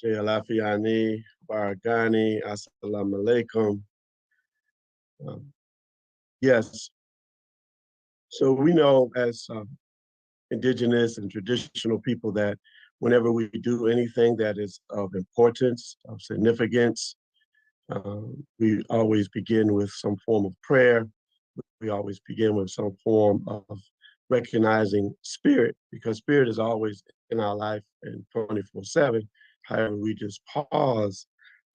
Ashe Alafiani, Baragani, Assalamu alaikum. Um, yes, so we know as indigenous and traditional people that whenever we do anything that is of importance, of significance, we always begin with some form of prayer. We always begin with some form of recognizing spirit, because spirit is always in our life and 24/7. However, we just pause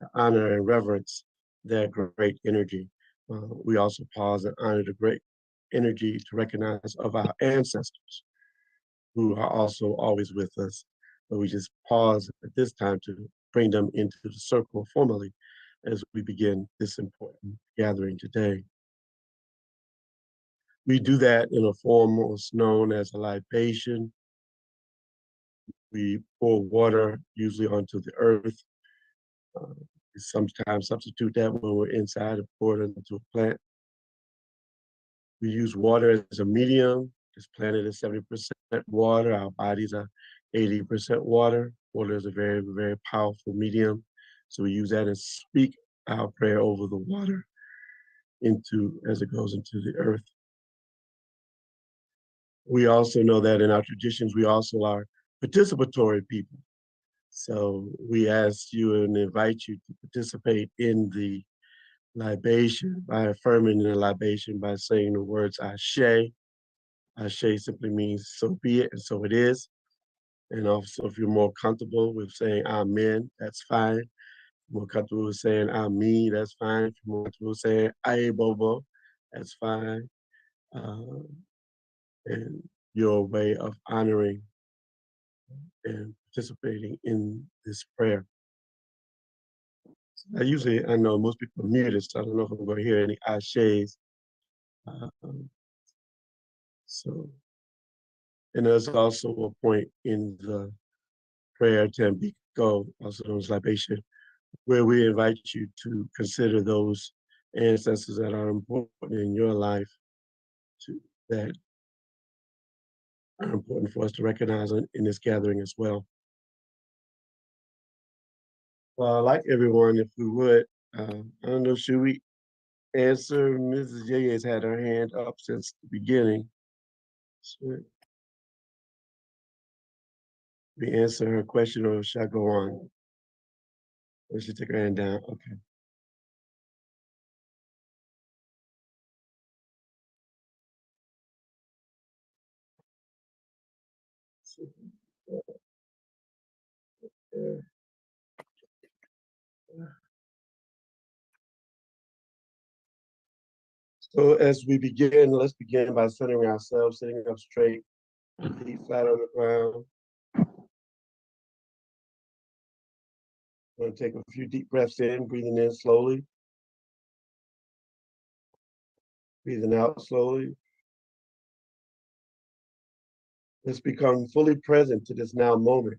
to honor and reverence their great energy. We also pause and honor the great energy to recognize of our ancestors who are also always with us. But we just pause at this time to bring them into the circle formally as we begin this important gathering today. We do that in a form what's known as a libation. We pour water usually onto the earth. Uh, we sometimes substitute that when we're inside and pour it into a plant. We use water as a medium. This planet is 70% water. Our bodies are 80% water. Water is a very, very powerful medium. So we use that and speak our prayer over the water as it goes into the earth. We also know that in our traditions, we also are participatory people. So we ask you and invite you to participate in the libation by affirming the libation by saying the words Ashe. Ashe simply means so be it and so it is. And also, if you're more comfortable with saying Amen, that's fine. If you're more comfortable with saying Ami, that's fine. If you're more comfortable with saying Aye Bobo, that's fine. And your way of honoring and participating in this prayer. I know most people are muted, so I don't know if I'm going to hear any Ashes. So, and there's also a point in the prayer Tambiko, also known as libation, where we invite you to consider those ancestors that are important in your life that are important for us to recognize in this gathering as well. Well, I'd like everyone, if we would, I don't know, should we answer? Mrs. J has had her hand up since the beginning. Should we answer her question or should I go on? Or should she take her hand down? Okay. So as we begin, let's begin by centering ourselves, sitting up straight, feet flat on the ground. We're going to take a few deep breaths in, breathing in slowly. Breathing out slowly. Let's become fully present to this now moment,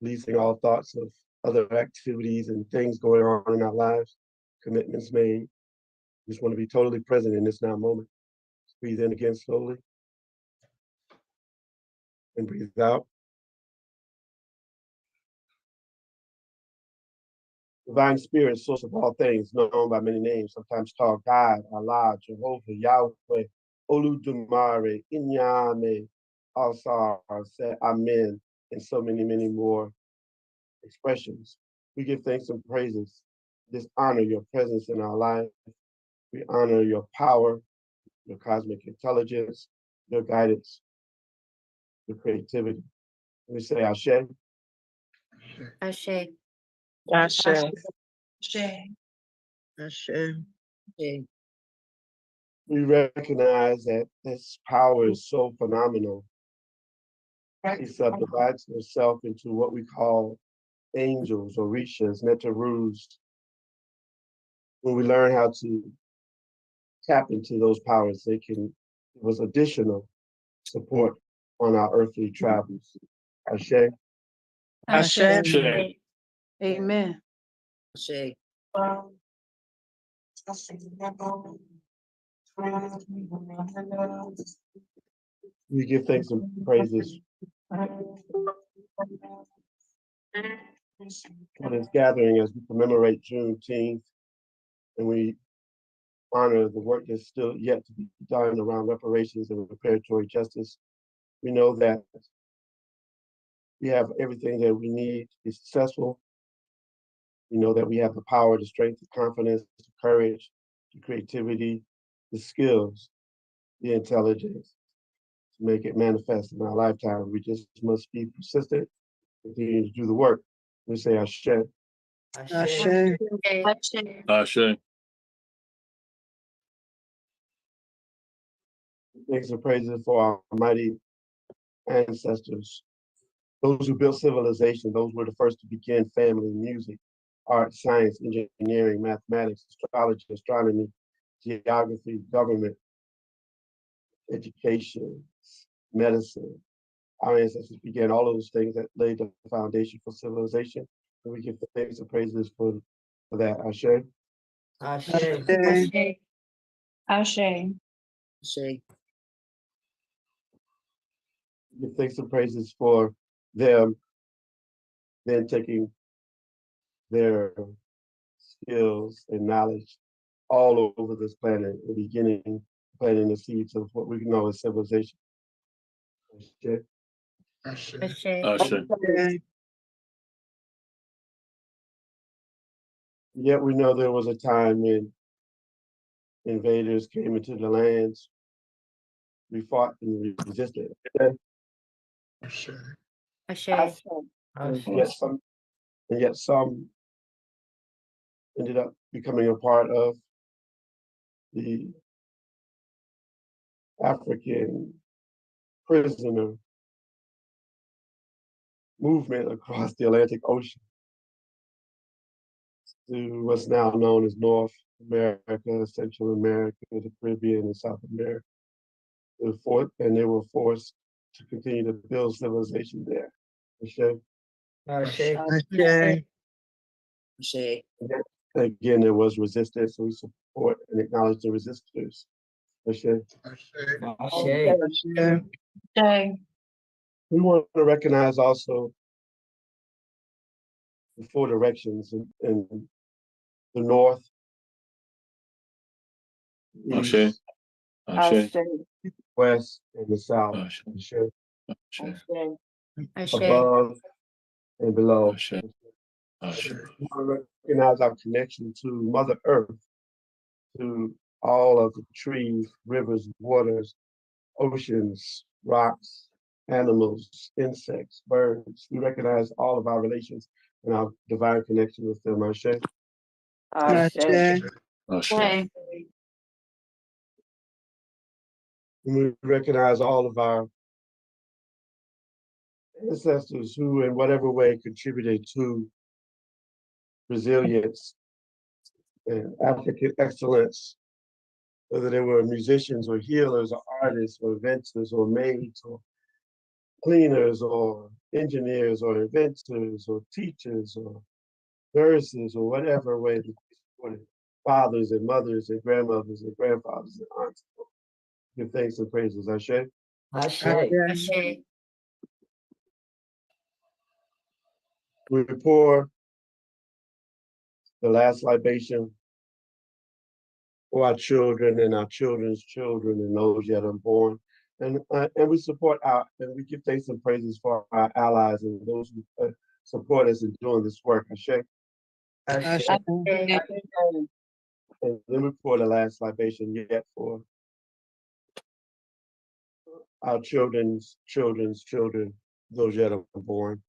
releasing all thoughts of other activities and things going on in our lives, commitments made. We just want to be totally present in this now moment. Let's breathe in again slowly. And breathe out. Divine Spirit, source of all things, known by many names, sometimes called God, Allah, Jehovah, Yahweh, Oludumare, Inyame, Alsar, Set, Amen, and so many, many more expressions. We give thanks and praises. Just honor your presence in our life. We honor your power, your cosmic intelligence, your guidance, your creativity. We say Ashe. Ashe. Ashe. Ashe. Ashe. We recognize that this power is so phenomenal. It subdivides itself into what we call angels, orishas, netarus. When we learn how to tap into those powers, they can give us additional support on our earthly travels. Ashe. Ashe. Ashe. Amen. Ashe. We give thanks and praises for this gathering as we commemorate Juneteenth and we honor the work that's still yet to be done around reparations and reparatory justice. We know that we have everything that we need to be successful. We know that we have the power, the strength, the confidence, the courage, the creativity, the skills, the intelligence to make it manifest in our lifetime. We just must be persistent, continue to do the work. We say Ashe. Ashe. Ashe. Thanks and praises for our mighty ancestors. Those who built civilization, those were the first to begin family, music, art, science, engineering, mathematics, astrology, astronomy, geography, government, education, medicine. Our ancestors began all of those things that laid the foundation for civilization. And we give thanks and praises for that. Ashe. Ashe. Ashe. Ashe. Give thanks and praises for them then taking their skills and knowledge all over this planet and beginning planting the seeds of what we know as civilization. Ashe. Ashe. Yet we know there was a time when invaders came into the lands. We fought and we resisted. Ashe. Ashe. And yet some ended up becoming a part of the African prisoner movement across the Atlantic Ocean to what's now known as North America, Central America, the Caribbean, and South America. And they were forced to continue to build civilization there. Ashe. Ashe. Ashe. Ashe. Again, there was resistance, so we support and acknowledge the resistors. Ashe. Ashe. Ashe. We want to recognize also the four directions in the north, Ashe. east, Ashe. west, and the south. Ashe. Ashe. Ashe. Above and below. Ashe. Ashe. We want to recognize our connection to Mother Earth, to all of the trees, rivers, waters, oceans, rocks, animals, insects, birds. We recognize all of our relations and our divine connection with them. Ashe. Ashe. Ashe. We recognize all of our ancestors who, in whatever way, contributed to resilience and African excellence, whether they were musicians or healers or artists or inventors or maids or cleaners or engineers or inventors or teachers or nurses or whatever way, fathers and mothers and grandmothers and grandfathers and aunts. Give thanks and praises. Ashe. Ashe. We pour the last libation for our children and our children's children and those yet unborn. And we support and we give thanks and praises for our allies and those who support us in doing this work. Ashe. Ashe. And then we pour the last libation yet for our children's children's children, those yet unborn.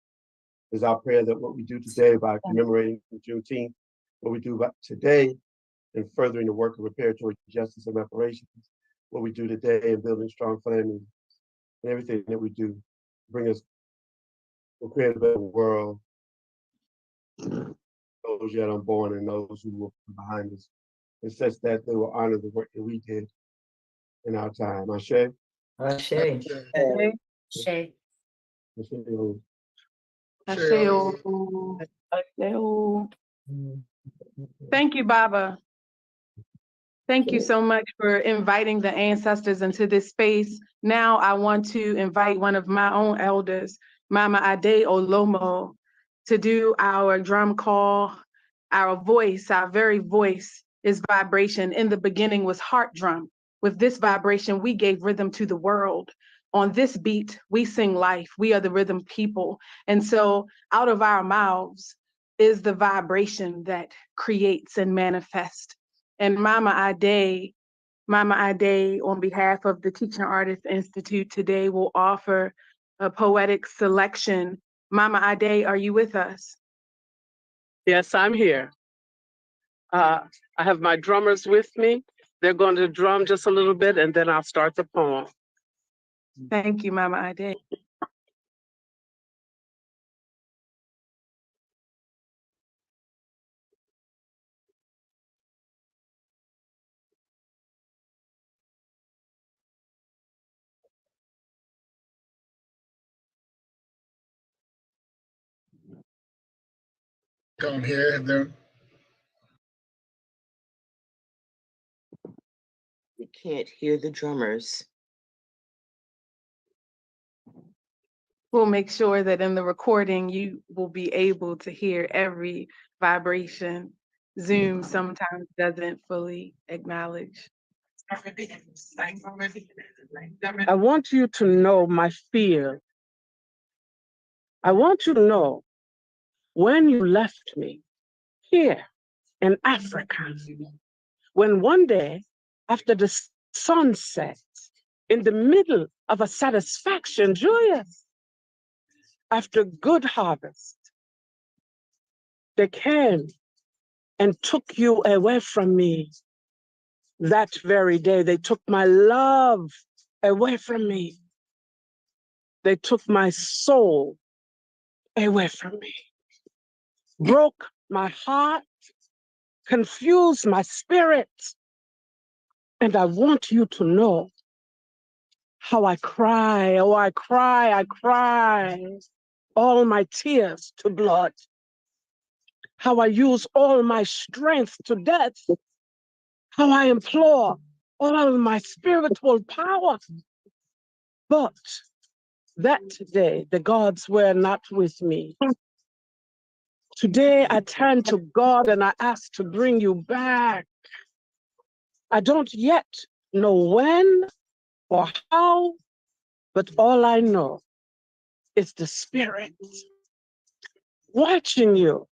It's our prayer that what we do today by commemorating Juneteenth, what we do today in furthering the work of reparatory justice and reparations, what we do today in building strong families, and everything that we do bring us to create a better world, those yet unborn and those who will come behind us, and such that they will honor the work that we did in our time. Ashe. Ashe. Ashe. Ashe. Thank you, Baba. Thank you so much for inviting the ancestors into this space. Now I want to invite one of my own elders, Mama Ade Olomo, to do our drum call. Our voice, our very voice is vibration. In the beginning was heart drum. With this vibration, we gave rhythm to the world. On this beat, we sing life. We are the rhythm people. And so out of our mouths is the vibration that creates and manifests. And Mama Ade, on behalf of the Teaching Artists Institute today will offer a poetic selection. Mama Ade, are you with us? Yes, I'm here. I have my drummers with me. They're going to drum just a little bit and then I'll start the poem. Thank you, Mama Ade. Come here and then. We can't hear the drummers. We'll make sure that in the recording, you will be able to hear every vibration. Zoom sometimes doesn't fully acknowledge. I want you to know my fear. I want you to know when you left me here in Africa, when one day after the sun set, in the middle of a satisfaction, joyous, after good harvest, they came and took you away from me. That very day, they took my love away from me. They took my soul away from me, broke my heart, confused my spirit. And I want you to know how I cry, oh, I cry, all my tears to blood, how I use all my strength to death, how I implore all of my spiritual power. But that day, the gods were not with me. Today, I turn to God and I ask to bring you back. I don't yet know when or how, but all I know is the Spirit watching you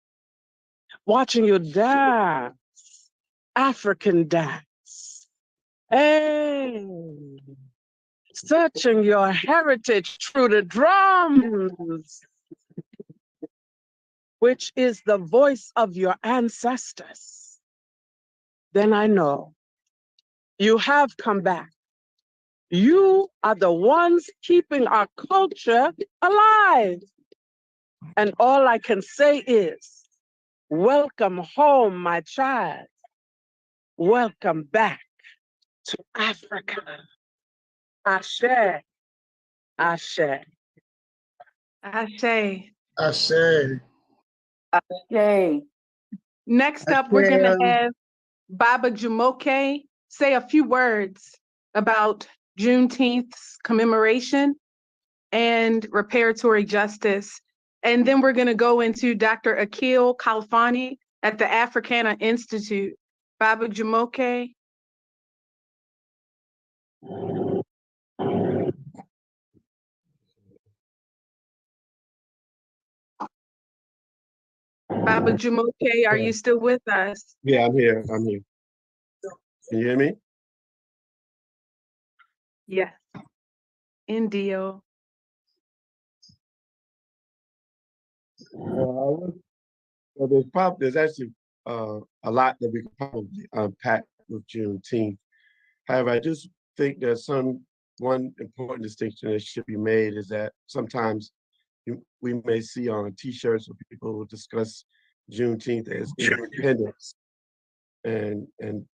dance, African dance. Hey, searching your heritage through the drums, which is the voice of your ancestors. Then I know you have come back. You are the ones keeping our culture alive. And all I can say is, welcome home, my child. Welcome back to Africa. Ashe, Ashe. Ashe. Ashe. Yay. Next up, we're going to have Baba Jumoke say a few words about Juneteenth's commemoration and reparatory justice. And then we're going to go into Dr. Akil Khalfani at the Africana Institute. Baba Jumoke. Baba Jumoke, are you still with us? Yeah, I'm here. I'm here. Can you hear me? Yes. Indio. Well, there's actually a lot that we could probably unpack with Juneteenth. However, I just think there's one important distinction that should be made is that sometimes we may see on T-shirts where people will discuss Juneteenth as independence, and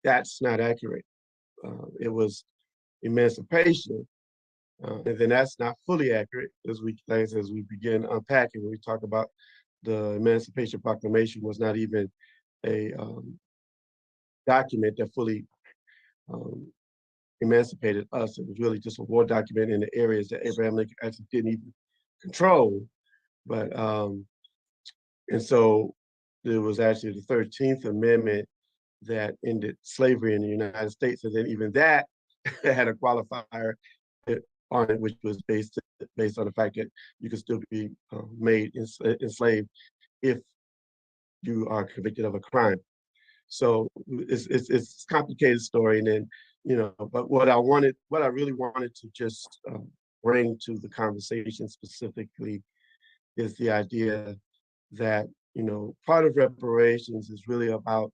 that's not accurate. It was emancipation, and then that's not fully accurate as we begin unpacking. When we talk about the Emancipation Proclamation was not even a document that fully emancipated us. It was really just a war document in the areas that Abraham Lincoln actually didn't even control. But And so there was actually the 13th Amendment that ended slavery in the United States. And then even that had a qualifier on it, which was based on the fact that you could still be made enslaved if you are convicted of a crime. So it's a complicated story. And then, but what I really wanted to just bring to the conversation specifically is the idea that, part of reparations is really about,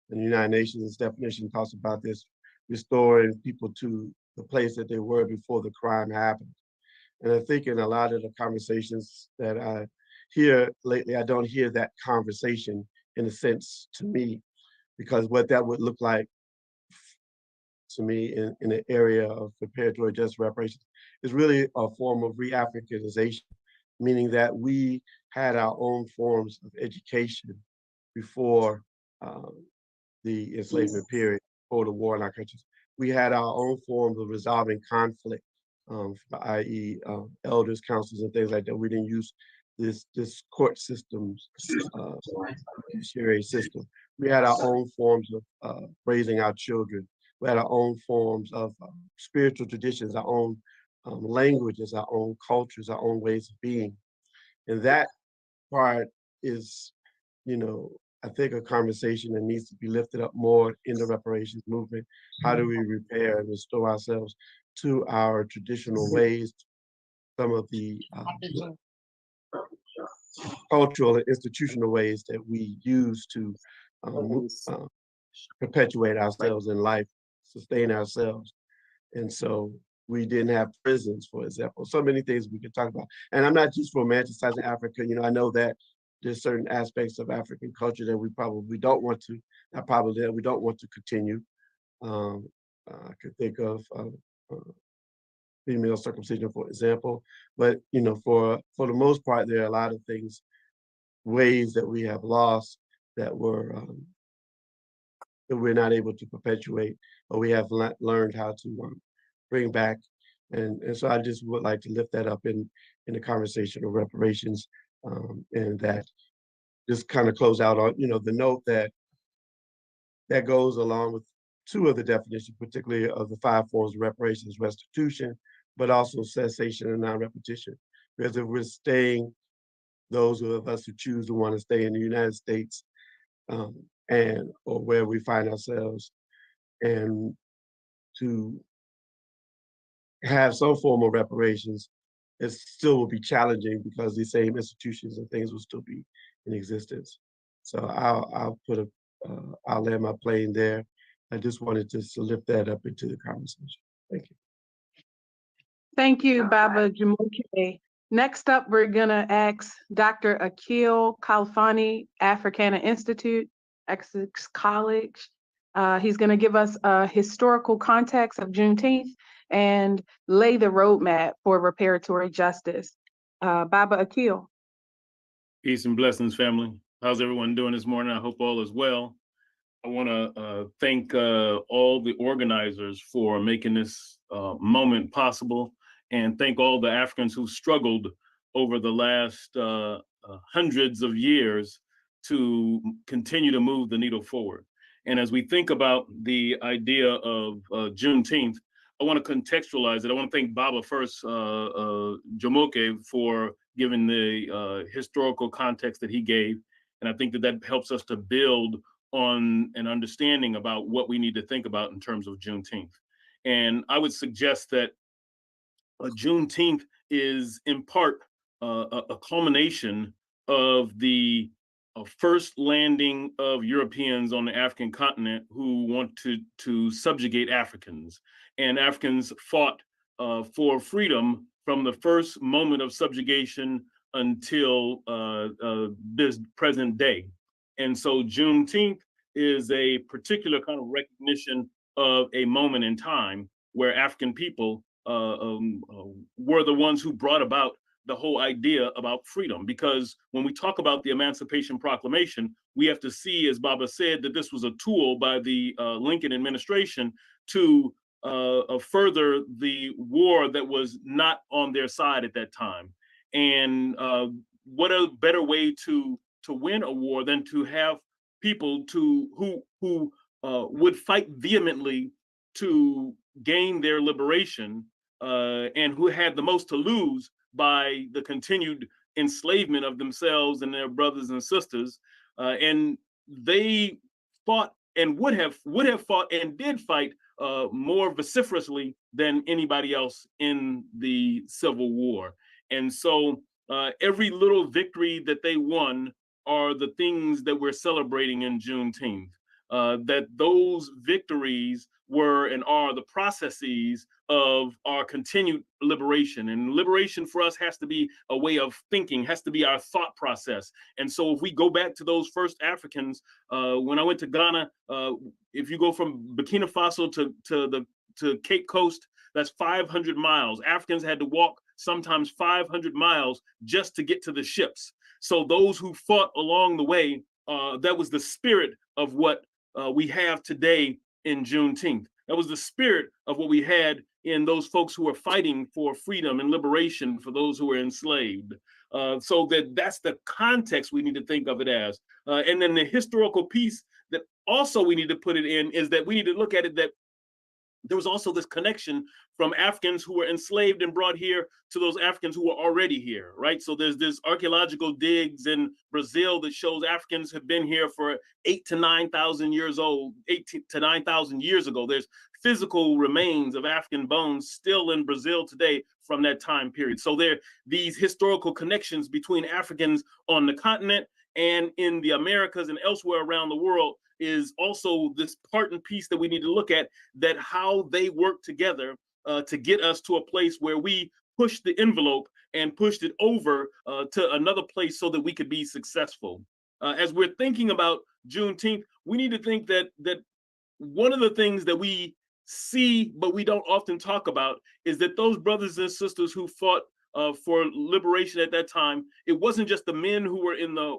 and the United Nations definition talks about this, restoring people to the place that they were before the crime happened. And I think in a lot of the conversations that I hear lately, I don't hear that conversation in a sense to me, because what that would look like to me in the area of preparatory just reparations is really a form of re-Africanization, meaning that we had our own forms of education before the enslavement period, before the war in our countries. We had our own forms of resolving conflict, i.e. Elders, councils, and things like that. We didn't use this court systems, judiciary system. We had our own forms of raising our children. We had our own forms of spiritual traditions, our own languages, our own cultures, our own ways of being. And that part is, I think a conversation that needs to be lifted up more in the reparations movement. How do we repair and restore ourselves to our traditional ways, some of the cultural and institutional ways that we use to perpetuate ourselves in life, sustain ourselves. And so we didn't have prisons, for example. So many things we could talk about. And I'm not just romanticizing Africa. I know that there's certain aspects of African culture that we probably don't want to, that we don't want to continue. I could think of female circumcision, for example. But for the most part, there are a lot of things, ways that we have lost that we're not able to perpetuate, or we have learned how to bring back. And so I just would like to lift that up in the conversation of reparations, and that just kind of close out on, the note that goes along with two of the definitions, particularly of the 5 forms of reparations: restitution, but also cessation and non-repetition. Because if we're staying, those of us who choose to want to stay in the United States, or where we find ourselves, and to have some form of reparations, it still will be challenging because these same institutions and things will still be in existence. So I'll land my plane there. I just wanted to lift that up into the conversation. Thank you. Thank you, Baba Jumoke. Next up, we're gonna ask Dr. Akil Khalfani, Africana Institute, Essex College. He's gonna give us a historical context of Juneteenth and lay the roadmap for reparatory justice. Baba Akil. Peace and blessings, family. How's everyone doing this morning? I hope all is well. I want to thank all the organizers for making this moment possible, and thank all the Africans who struggled over the last hundreds of years to continue to move the needle forward. And as we think about the idea of Juneteenth, I want to contextualize it. I want to thank Baba first, Jumoke, for giving the historical context that he gave. And I think that helps us to build on an understanding about what we need to think about in terms of Juneteenth. And I would suggest that Juneteenth is in part a culmination of the first landing of Europeans on the African continent who want to subjugate Africans. And Africans fought for freedom from the first moment of subjugation until this present day. And so Juneteenth is a particular kind of recognition of a moment in time where African people were the ones who brought about the whole idea about freedom. Because when we talk about the Emancipation Proclamation, we have to see, as Baba said, that this was a tool by the Lincoln administration to further the war that was not on their side at that time. And what a better way to to win a war than to have people who would fight vehemently to gain their liberation, and who had the most to lose by the continued enslavement of themselves and their brothers and sisters. And they fought and would have fought and did fight more vociferously than anybody else in the Civil War. And so every little victory that they won are the things that we're celebrating in Juneteenth. That those victories were and are the processes of our continued liberation. And liberation for us has to be a way of thinking, has to be our thought process. And so if we go back to those first Africans, when I went to Ghana, if you go from Burkina Faso to Cape Coast, that's 500 miles. Africans had to walk sometimes 500 miles just to get to the ships. So those who fought along the way, that was the spirit of what we have today in Juneteenth. That was the spirit of what we had in those folks who were fighting for freedom and liberation for those who were enslaved. So that's the context we need to think of it as. And then the historical piece that also we need to put it in is that we need to look at it that there was also this connection from Africans who were enslaved and brought here to those Africans who were already here, right? So there's archaeological digs in Brazil that shows Africans have been here for 8,000 to 9,000 years old, 8,000 to 9,000 years ago. There's physical remains of African bones still in Brazil today from that time period. So there are these historical connections between Africans on the continent and in the Americas and elsewhere around the world is also this part and piece that we need to look at, that how they work together to get us to a place where we pushed the envelope and pushed it over to another place so that we could be successful. As we're thinking about Juneteenth, we need to think that one of the things that we see, but we don't often talk about, is that those brothers and sisters who fought for liberation at that time, it wasn't just the men who were in the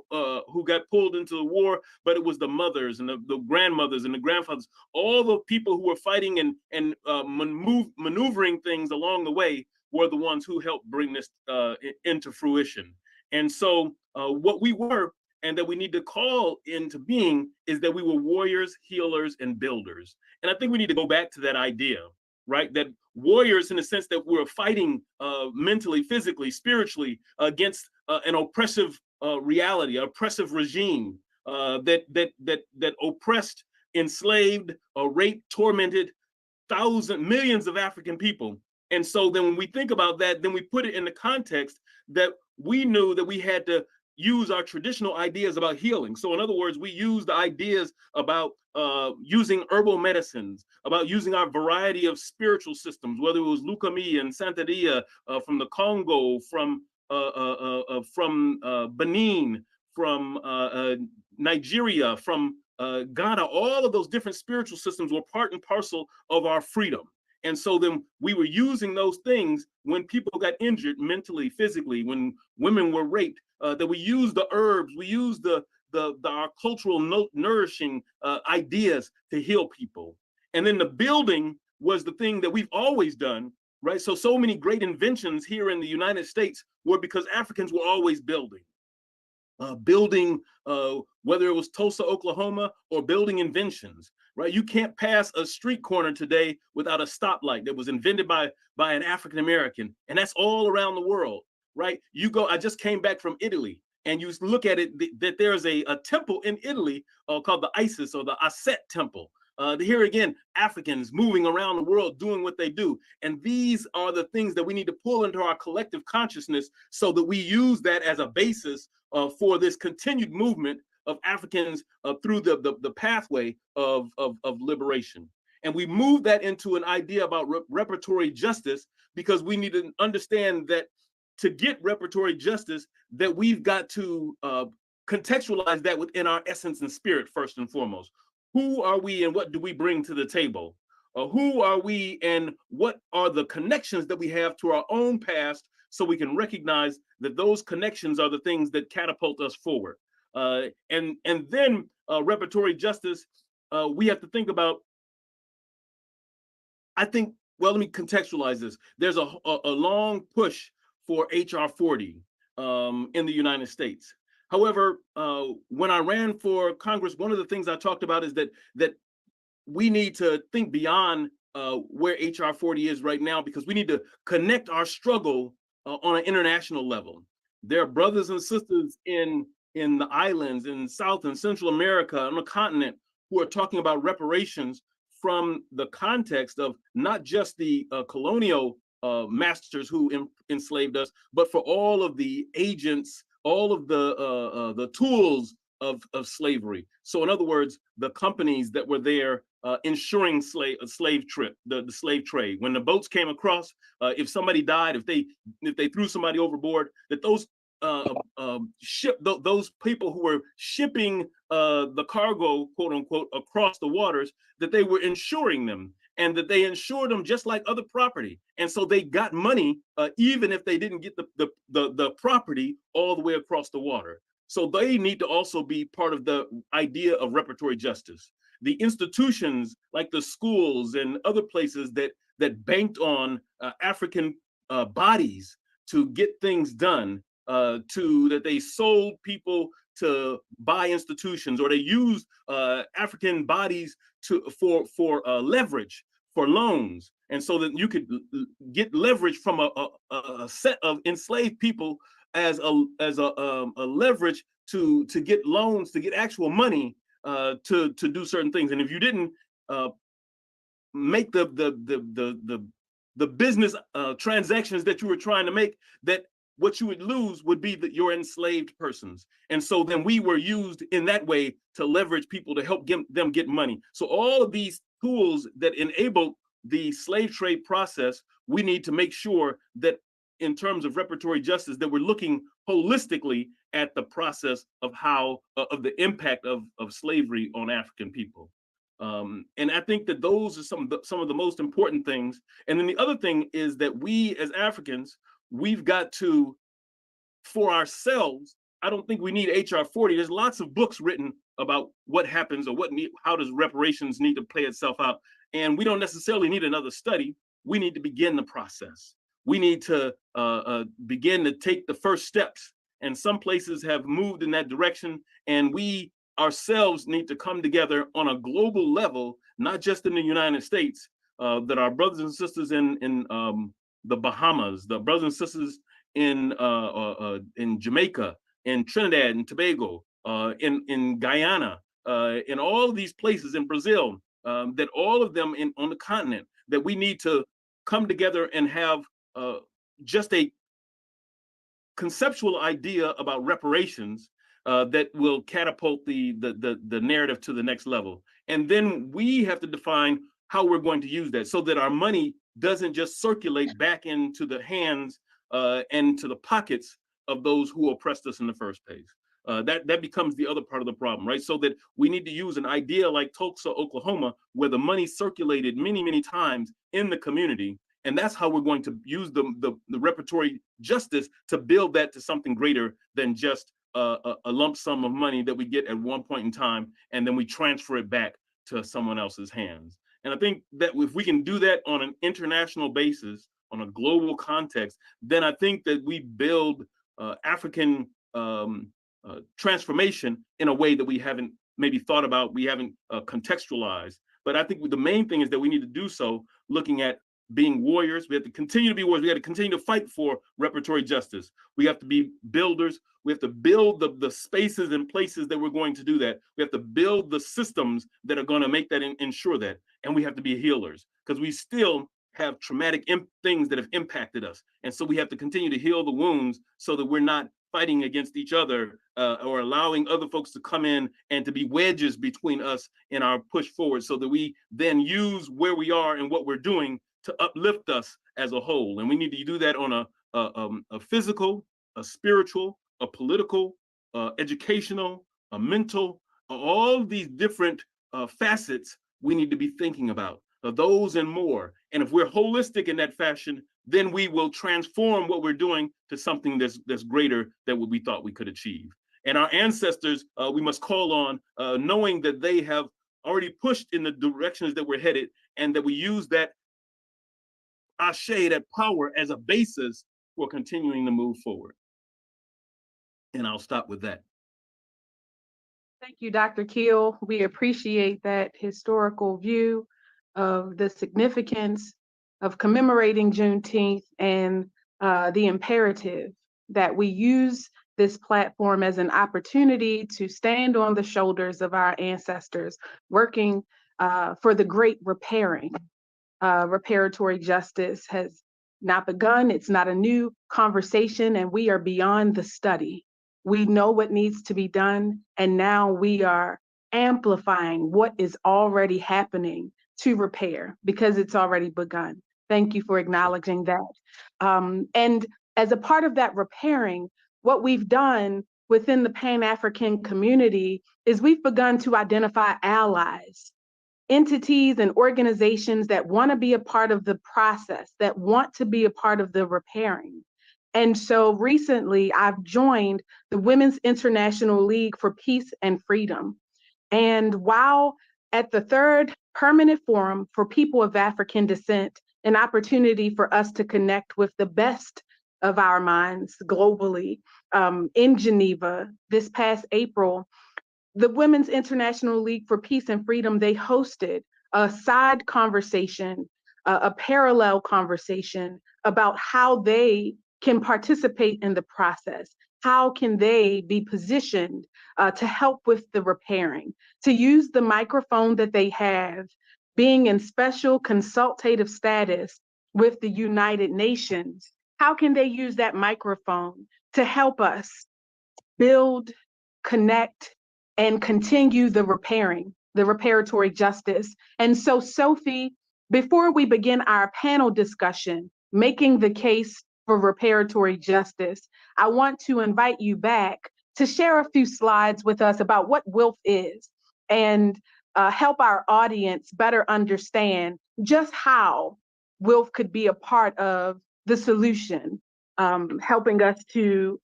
who got pulled into the war, but it was the mothers and the grandmothers and the grandfathers, all the people who were fighting and maneuvering things along the way were the ones who helped bring this into fruition. And so what we were, and that we need to call into being, is that we were warriors, healers, and builders. And I think we need to go back to that idea, right? That warriors, in the sense that we're fighting mentally, physically, spiritually against an oppressive reality, an oppressive regime that oppressed, enslaved, raped, tormented millions of African people. And so then when we think about that, then we put it in the context that we knew that we had to use our traditional ideas about healing. So in other words, we used the ideas about using herbal medicines, about using our variety of spiritual systems, whether it was Lukami and Santeria from the Congo, from Benin, from Nigeria, from Ghana. All of those different spiritual systems were part and parcel of our freedom. And so then we were using those things when people got injured mentally, physically, when women were raped, that we used the herbs, we used our cultural nourishing ideas to heal people. And then the building was the thing that we've always done, right? So many great inventions here in the United States were because Africans were always building. Whether it was Tulsa, Oklahoma, or building inventions, right? You can't pass a street corner today without a stoplight that was invented by an African American, and that's all around the world, right? I just came back from Italy, and you look at it, that there's a temple in Italy called the Isis, or the Aset Temple. Here again, Africans moving around the world doing what they do. And these are the things that we need to pull into our collective consciousness so that we use that as a basis for this continued movement of Africans through the pathway of liberation. And we move that into an idea about reparatory justice, because we need to understand that to get reparatory justice, that we've got to contextualize that within our essence and spirit first and foremost. Who are we and what do we bring to the table? Who are we and what are the connections that we have to our own past, so we can recognize that those connections are the things that catapult us forward. And then reparatory justice, we have to think about, let me contextualize this. There's a long push for HR 40 in the United States. However, when I ran for Congress, one of the things I talked about is that we need to think beyond where HR 40 is right now, because we need to connect our struggle on an international level. There are brothers and sisters in the islands, in South and Central America, on the continent, who are talking about reparations from the context of not just the colonial masters who enslaved us, but for all of the agents, all of the tools of slavery. So in other words, the companies that were there ensuring the slave trade. When the boats came across, if somebody died, if they threw somebody overboard, that those those people who were shipping the cargo, quote unquote, across the waters, that they were insuring them, and that they insured them just like other property. And so they got money even if they didn't get the property all the way across the water. So they need to also be part of the idea of reparatory justice. The institutions like the schools and other places that banked on African bodies to get things done, that they sold people to buy institutions, or they used African bodies for leverage for loans, and so that you could get leverage from a set of enslaved people as a leverage to get loans, to get actual money to do certain things. And if you didn't make the business transactions that you were trying to make, that what you would lose would be your enslaved persons. And so then we were used in that way to leverage people to help them get money. So all of these tools that enable the slave trade process, we need to make sure that in terms of reparatory justice, that we're looking holistically at the process of how of the impact of slavery on African people. And I think that those are some of the most important things. And then the other thing is that we as Africans, we've got to, for ourselves, I don't think we need HR 40. There's lots of books written about what happens, or how does reparations need to play itself out. And we don't necessarily need another study. We need to begin the process. We need to begin to take the first steps. And some places have moved in that direction. And we ourselves need to come together on a global level, not just in the United States, that our brothers and sisters in the Bahamas, the brothers and sisters in Jamaica, in Trinidad and Tobago, in Guyana, in all of these places, in Brazil, that all of them on the continent, that we need to come together and have just a conceptual idea about reparations that will catapult the narrative to the next level. And then we have to define how we're going to use that, so that our money doesn't just circulate back into the hands and to the pockets of those who oppressed us in the first place. That becomes the other part of the problem, right? So that we need to use an idea like Tulsa, Oklahoma, where the money circulated many, many times in the community. And that's how we're going to use the reparatory justice to build that to something greater than just a lump sum of money that we get at one point in time, and then we transfer it back to someone else's hands. And I think that if we can do that on an international basis, on a global context, then I think that we build African transformation in a way that we haven't maybe thought about, we haven't contextualized. But I think the main thing is that we need to do so looking at being warriors. We have to continue to be warriors. We have to continue to fight for reparatory justice. We have to be builders. We have to build the spaces and places that we're going to do that. We have to build the systems that are going to make that ensure that. And we have to be healers, because we still have traumatic things that have impacted us. And so we have to continue to heal the wounds so that we're not fighting against each other or allowing other folks to come in and to be wedges between us in our push forward, so that we then use where we are and what we're doing to uplift us as a whole. And we need to do that on a physical, a spiritual, a political, educational, a mental, all these different facets we need to be thinking about, those and more. And if we're holistic in that fashion, then we will transform what we're doing to something that's greater than what we thought we could achieve. And our ancestors, we must call on, knowing that they have already pushed in the directions that we're headed, and that we use that ashe, that power, as a basis for continuing to move forward. And I'll stop with that. Thank you, Dr. Keel. We appreciate that historical view of the significance of commemorating Juneteenth and the imperative that we use this platform as an opportunity to stand on the shoulders of our ancestors, working for the great repairing. Reparatory justice has not begun. It's not a new conversation, and we are beyond the study. We know what needs to be done, and now we are amplifying what is already happening to repair because it's already begun. Thank you for acknowledging that. And as a part of that repairing, what we've done within the Pan-African community is we've begun to identify allies, entities and organizations that want to be a part of the process, that want to be a part of the repairing. And so recently I've joined the Women's International League for Peace and Freedom. And while at the third permanent forum for people of African descent, an opportunity for us to connect with the best of our minds globally in Geneva this past April, the Women's International League for Peace and Freedom, they hosted a side conversation, a parallel conversation about how they can participate in the process. How can they be positioned to help with the repairing, to use the microphone that they have, being in special consultative status with the United Nations? How can they use that microphone to help us build, connect, and continue the repairing, the reparatory justice? And so, Sophie, before we begin our panel discussion, making the case for reparatory justice, I want to invite you back to share a few slides with us about what WILF is and help our audience better understand just how WILF could be a part of the solution, helping us to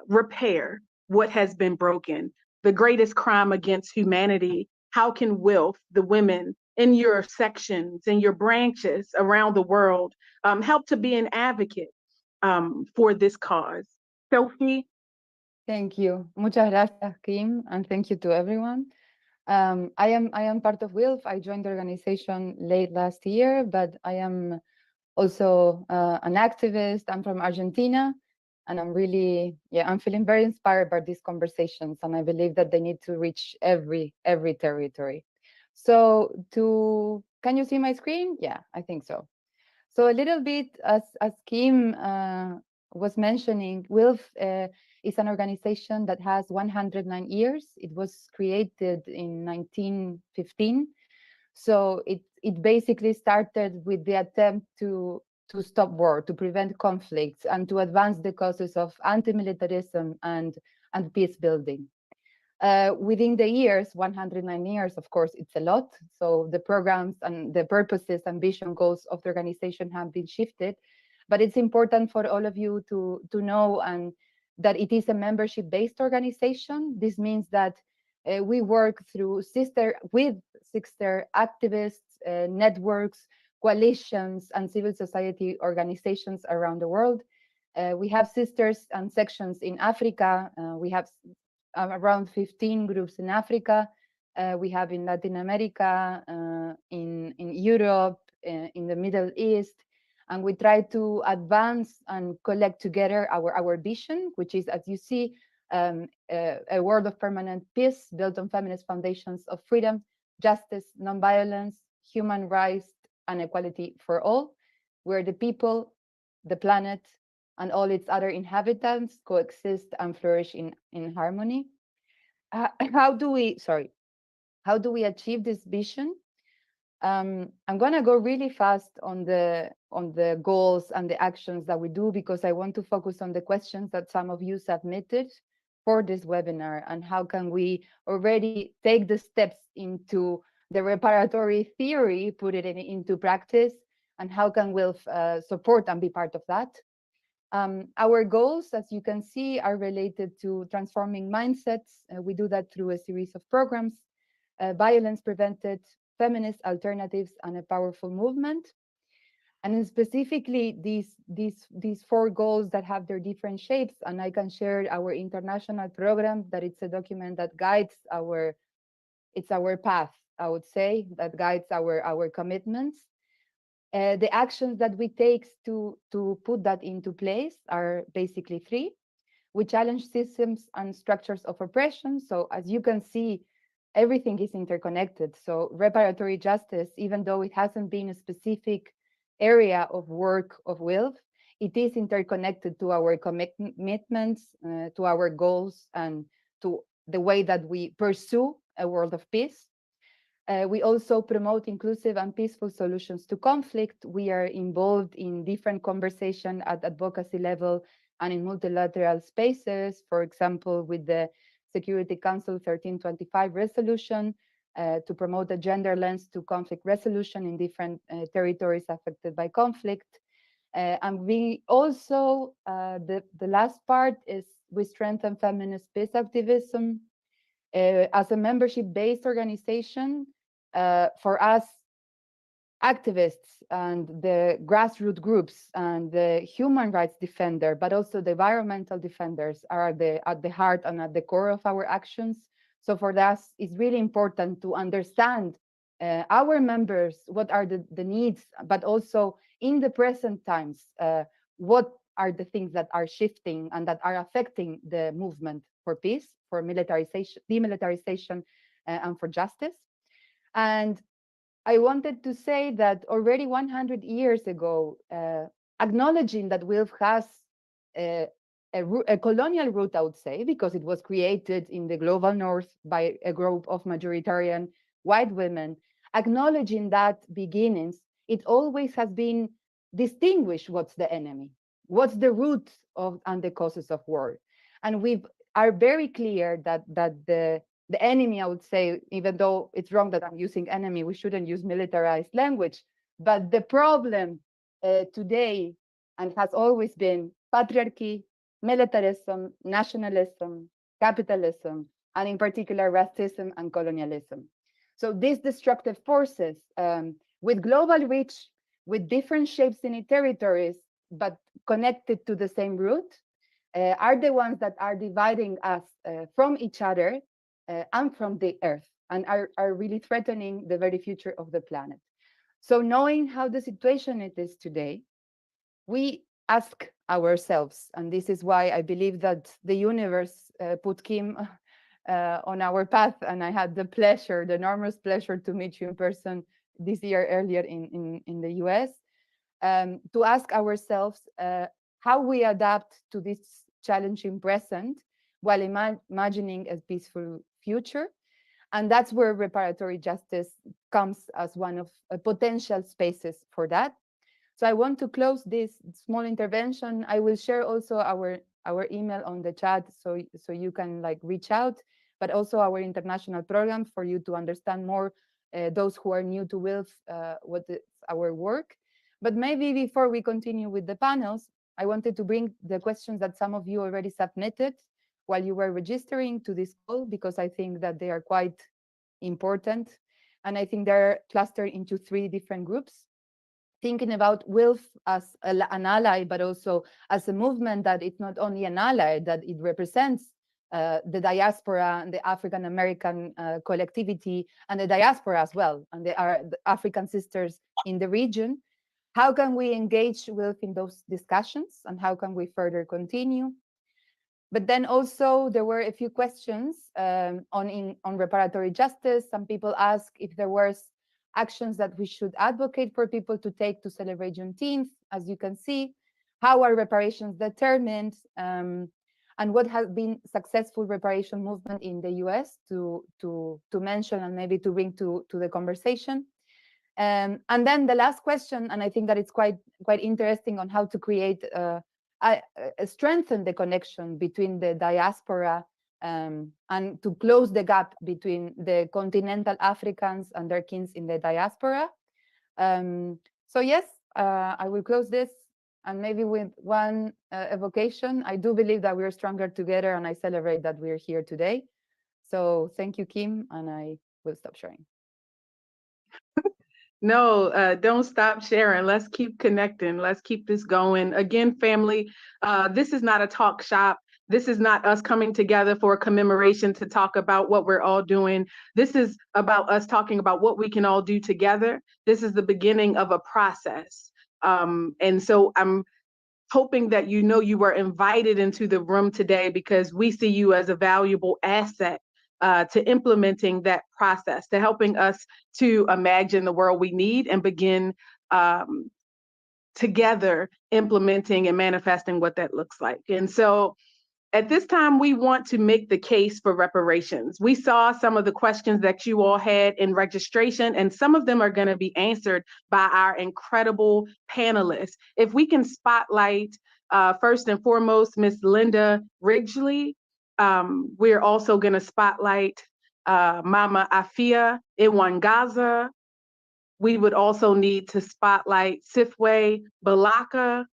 repair what has been broken, the greatest crime against humanity. How can WILF, the women in your sections, in your branches around the world, help to be an advocate for this cause? Sophie? Thank you. Muchas gracias, Kim, and thank you to everyone. I am part of WILF. I joined the organization late last year, but I am also an activist. I'm from Argentina, and I'm feeling very inspired by these conversations, and I believe that they need to reach every territory. So can you see my screen? Yeah, I think so. So a little bit, as Kim was mentioning, WILF is an organization that has 109 years. It was created in 1915. So it basically started with the attempt to stop war, to prevent conflicts, and to advance the causes of anti-militarism and peace building. Within the years, 109 years, of course, it's a lot. So the programs and the purposes and vision goals of the organization have been shifted. But it's important for all of you to know and that it is a membership-based organization. This means that we work through sister activists, networks, coalitions, and civil society organizations around the world. We have sisters and sections in Africa. We have around 15 groups in Africa. We have in Latin America, in Europe, in the Middle East. And we try to advance and collect together our vision, which is, as you see, a world of permanent peace built on feminist foundations of freedom, justice, nonviolence, human rights, and equality for all, where the people, the planet, and all its other inhabitants coexist and flourish in harmony. How do we achieve this vision? I'm gonna go really fast on the goals and the actions that we do, because I want to focus on the questions that some of you submitted for this webinar, and how can we already take the steps into the reparatory theory, put it into practice, and how can WILF support and be part of that. Our goals, as you can see, are related to transforming mindsets. We do that through a series of programs, violence prevented, feminist alternatives, and a powerful movement. And then specifically these four goals that have their different shapes, and I can share our international program, that it's a document that guides it's our path, I would say, that guides our commitments. The actions that we take to put that into place are basically three. We challenge systems and structures of oppression. So as you can see, everything is interconnected. So reparatory justice, even though it hasn't been a specific area of work of WILF, it is interconnected to our commitments, to our goals, and to the way that we pursue a world of peace. We also promote inclusive and peaceful solutions to conflict. We are involved in different conversation at advocacy level and in multilateral spaces, for example, with the Security Council 1325 resolution to promote a gender lens to conflict resolution in different territories affected by conflict. And we also, the last part is we strengthen feminist peace activism. As a membership-based organization, for us, activists and the grassroots groups and the human rights defender, but also the environmental defenders are at the heart and at the core of our actions. So for us, it's really important to understand our members, what are the needs, but also in the present times, what are the things that are shifting and that are affecting the movement for peace, for militarization, demilitarization, and for justice. And I wanted to say that already 100 years ago, acknowledging that WILF has a colonial root, I would say, because it was created in the global north by a group of majoritarian white women, acknowledging that beginnings, it always has been distinguished what's the enemy, what's the root of and the causes of war. And we are very clear that the enemy, I would say, even though it's wrong that I'm using enemy, we shouldn't use militarized language. But the problem today, and has always been, patriarchy, militarism, nationalism, capitalism, and in particular, racism and colonialism. So these destructive forces, with global reach, with different shapes in territories, but connected to the same root, are the ones that are dividing us from each other and from the earth, and are really threatening the very future of the planet. So knowing how the situation it is today, we ask ourselves, and this is why I believe that the universe put Kim on our path, and I had the pleasure, the enormous pleasure to meet you in person this year earlier in the US, to ask ourselves how we adapt to this challenging present while imagining a peaceful future. And that's where reparatory justice comes as one of potential spaces for that. So I want to close this small intervention. I will share also our email on the chat so you can like reach out, but also our international program for you to understand more, those who are new to WILF, what is our work. But maybe before we continue with the panels, I wanted to bring the questions that some of you already submitted while you were registering to this call, because I think that they are quite important. And I think they're clustered into three different groups. Thinking about WILF as an ally, but also as a movement that it's not only an ally, that it represents the diaspora and the African American collectivity and the diaspora as well, and the African sisters in the region. How can we engage WILF in those discussions, and how can we further continue? But then also there were a few questions on reparatory justice. Some people ask if there were actions that we should advocate for people to take to celebrate Juneteenth. As you can see, how are reparations determined, and what has been successful reparation movement in the US to mention and maybe to bring to the conversation. And then the last question, and I think that it's quite interesting, on how to create strengthen the connection between the diaspora and to close the gap between the continental Africans and their kins in the diaspora. So yes, I will close this, and maybe with one evocation. I do believe that we're stronger together, and I celebrate that we're here today. So thank you, Kim, and I will stop sharing. No, don't stop sharing. Let's keep connecting. Let's keep this going. Again, family, this is not a talk shop. This is not us coming together for a commemoration to talk about what we're all doing. This is about us talking about what we can all do together. This is the beginning of a process. And so I'm hoping that you know you were invited into the room today because we see you as a valuable asset to implementing that process, to helping us to imagine the world we need and begin together implementing and manifesting what that looks like. And so at this time, we want to make the case for reparations. We saw some of the questions that you all had in registration, and some of them are going to be answered by our incredible panelists. If we can spotlight, first and foremost, Ms. Linda Ridgley. We're also going to spotlight Mama Afia Iwangaza. We would also need to spotlight Sifwe Balaka.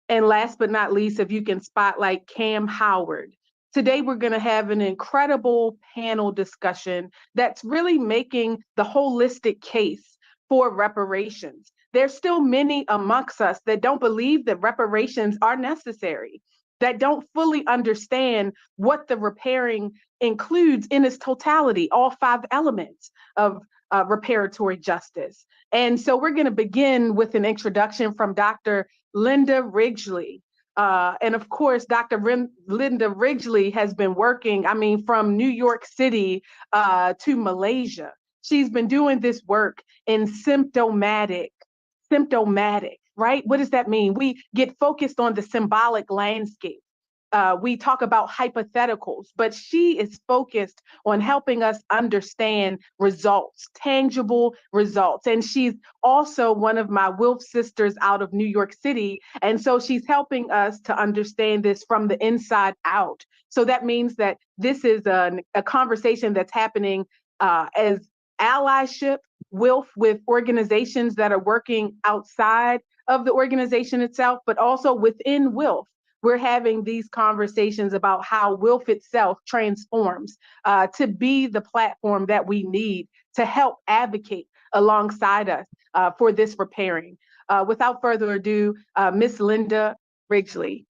And last but not least, if you can spotlight Kamm Howard. Today, we're going to have an incredible panel discussion that's really making the holistic case for reparations. There's still many amongst us that don't believe that reparations are necessary, that don't fully understand what the repairing includes in its totality, all 5 elements of reparatory justice. And so we're going to begin with an introduction from Dr. Linda Ridgley. And of course, Dr. Linda Ridgley has been working, from New York City to Malaysia. She's been doing this work in symptomatic, right? What does that mean? We get focused on the symbolic landscape. We talk about hypotheticals, but she is focused on helping us understand results, tangible results. And she's also one of my WILF sisters out of New York City. And so she's helping us to understand this from the inside out. So that means that this is a conversation that's happening as allyship, WILF, with organizations that are working outside of the organization itself, but also within WILF. We're having these conversations about how WILF itself transforms to be the platform that we need to help advocate alongside us for this repairing. Without further ado, Miss Linda Ridgley.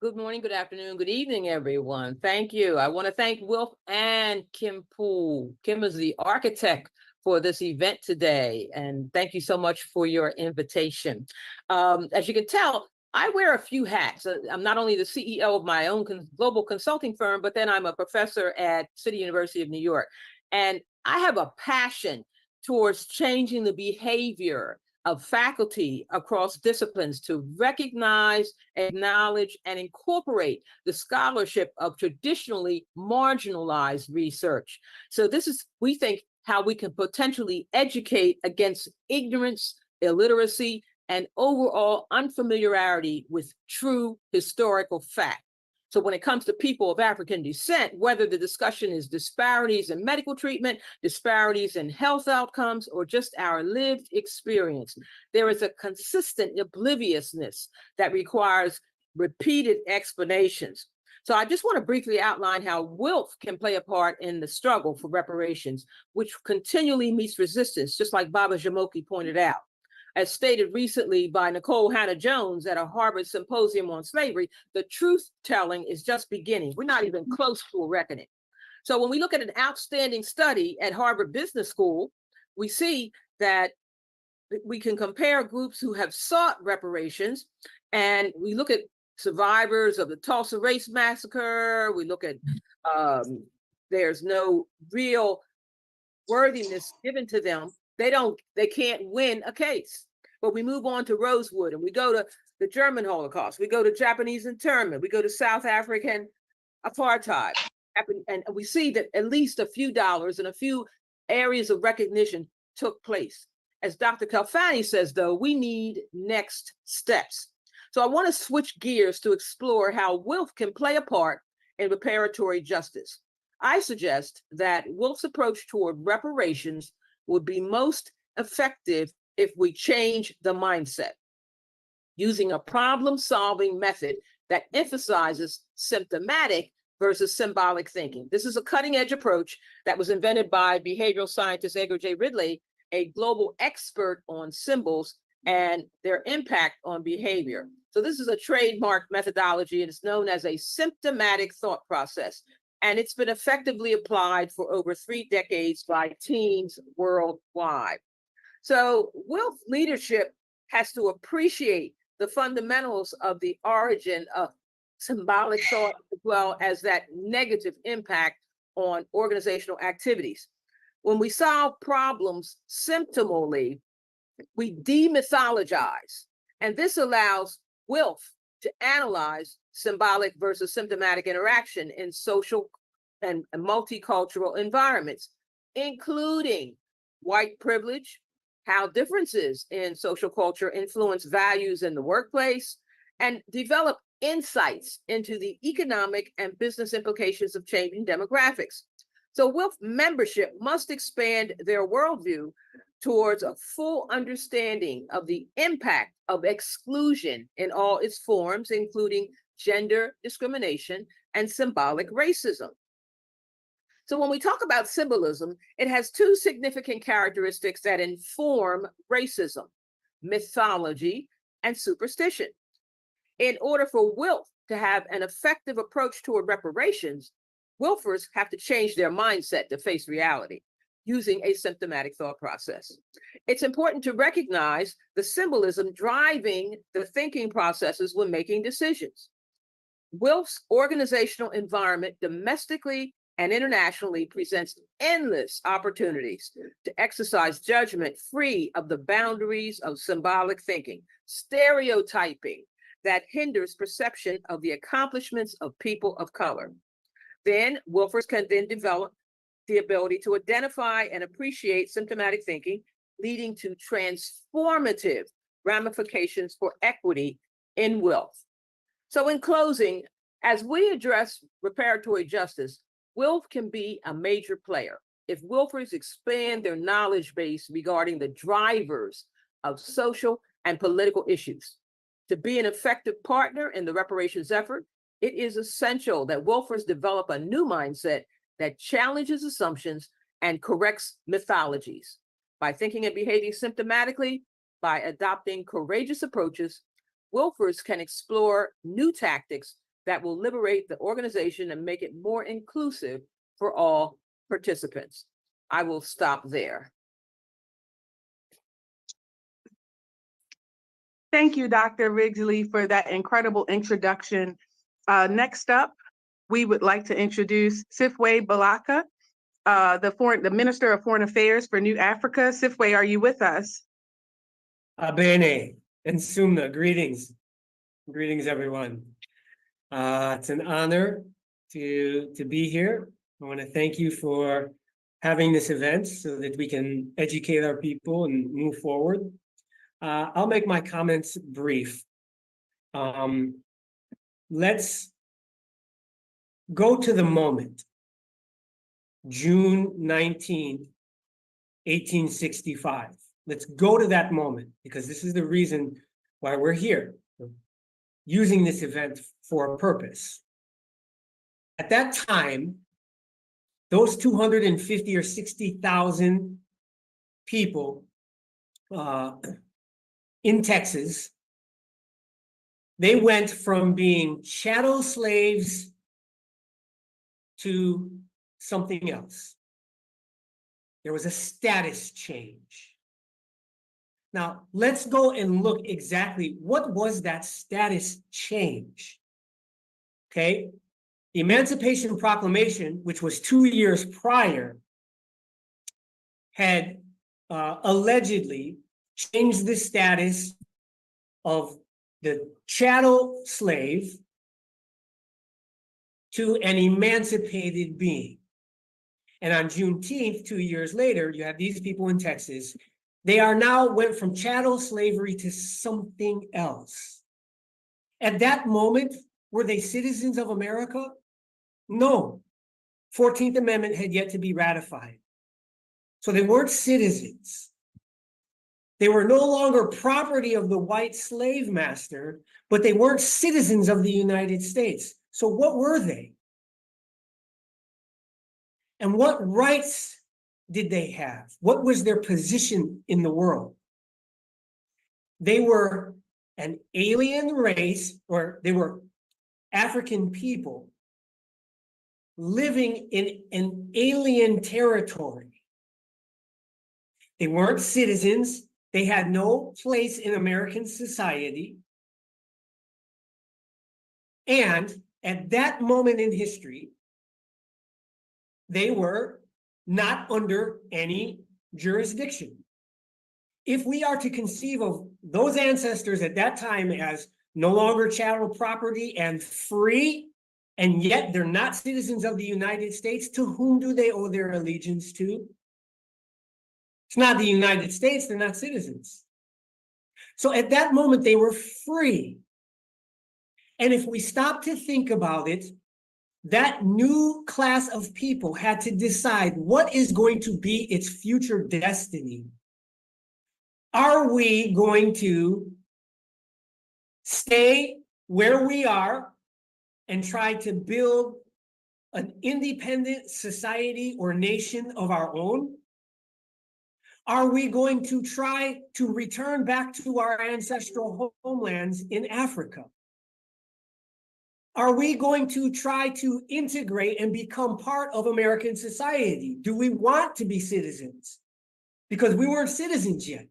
Good morning, good afternoon, good evening, everyone. Thank you. I want to thank WILF and Kim Poole. Kim is the architect for this event today, and thank you so much for your invitation. As you can tell, I wear a few hats. I'm not only the CEO of my own global consulting firm, but then I'm a professor at City University of New York. And I have a passion towards changing the behavior of faculty across disciplines to recognize, acknowledge, and incorporate the scholarship of traditionally marginalized research. So this is, we think, how we can potentially educate against ignorance, illiteracy, and overall unfamiliarity with true historical fact. So when it comes to people of African descent, whether the discussion is disparities in medical treatment, disparities in health outcomes, or just our lived experience, there is a consistent obliviousness that requires repeated explanations. So I just want to briefly outline how WILF can play a part in the struggle for reparations, which continually meets resistance, just like Baba Jamoki pointed out. As stated recently by Nicole Hannah-Jones at a Harvard symposium on slavery, the truth-telling is just beginning. We're not even close to a reckoning. So when we look at an outstanding study at Harvard Business School, we see that we can compare groups who have sought reparations, and we look at survivors of the Tulsa Race Massacre. We look at there's no real worthiness given to them. They can't win a case. But we move on to Rosewood, and we go to the German Holocaust. We go to Japanese internment. We go to South African apartheid. And we see that at least a few dollars and a few areas of recognition took place. As Dr. Kalfani says, though, we need next steps. So I want to switch gears to explore how WILF can play a part in reparatory justice. I suggest that WILF's approach toward reparations would be most effective if we change the mindset, using a problem-solving method that emphasizes symptomatic versus symbolic thinking. This is a cutting-edge approach that was invented by behavioral scientist Edgar J. Ridley, a global expert on symbols and their impact on behavior. So this is a trademark methodology, and it's known as a symptomatic thought process. And it's been effectively applied for over 3 decades by teams worldwide. So Wilf leadership has to appreciate the fundamentals of the origin of symbolic thought, as well as that negative impact on organizational activities. When we solve problems symptomally, we demythologize, and this allows Wilf to analyze symbolic versus symptomatic interaction in social and multicultural environments, including white privilege, how differences in social culture influence values in the workplace, and develop insights into the economic and business implications of changing demographics. So Wilf membership must expand their worldview towards a full understanding of the impact of exclusion in all its forms, including gender discrimination and symbolic racism. So when we talk about symbolism, it has 2 significant characteristics that inform racism: mythology and superstition. In order for Wilf to have an effective approach toward reparations, Wilfers have to change their mindset to face reality using a symptomatic thought process. It's important to recognize the symbolism driving the thinking processes when making decisions. Wilf's organizational environment, domestically and internationally, presents endless opportunities to exercise judgment free of the boundaries of symbolic thinking, stereotyping that hinders perception of the accomplishments of people of color. Then Wilfers can then develop the ability to identify and appreciate symptomatic thinking, leading to transformative ramifications for equity in Wilf. So in closing, as we address reparatory justice, Wilf can be a major player if Wilfers expand their knowledge base regarding the drivers of social and political issues. To be an effective partner in the reparations effort, it is essential that Wilfers develop a new mindset that challenges assumptions and corrects mythologies. By thinking and behaving symptomatically, by adopting courageous approaches, Wilfers can explore new tactics that will liberate the organization and make it more inclusive for all participants. I will stop there. Thank you, Dr. Ridgely, for that incredible introduction. Next up, we would like to introduce Sifwe Balaka, the Minister of Foreign Affairs for New Africa. Sifwe, are you with us? Abene and Sumna, greetings. Greetings, everyone. It's an honor to be here. I want to thank you for having this event so that we can educate our people and move forward. I'll make my comments brief. Let's go to the moment, June 19, 1865. Let's go to that moment, because this is the reason why we're here, using this event for a purpose. At that time, those 250 or 60,000 people in Texas, they went from being chattel slaves to something else. There was a status change. Now, let's go and look exactly what was that status change. Okay, the Emancipation Proclamation, which was 2 years prior, had allegedly changed the status of the chattel slave to an emancipated being. And on Juneteenth, 2 years later, you have these people in Texas. They are now went from chattel slavery to something else. At that moment, were they citizens of America? No. 14th Amendment had yet to be ratified. So they weren't citizens. They were no longer property of the white slave master, but they weren't citizens of the United States. So what were they? And what rights did they have? What was their position in the world? They were an alien race, or they were African people living in an alien territory. They weren't citizens. They had no place in American society. And at that moment in history, they were not under any jurisdiction. If we are to conceive of those ancestors at that time as no longer chattel property and free, and yet they're not citizens of the United States, to whom do they owe their allegiance to? It's not the United States, they're not citizens. So at that moment, they were free. And if we stop to think about it, that new class of people had to decide what is going to be its future destiny. Are we going to stay where we are and try to build an independent society or nation of our own? Are we going to try to return back to our ancestral homelands in Africa? Are we going to try to integrate and become part of American society? Do we want to be citizens? Because we weren't citizens yet.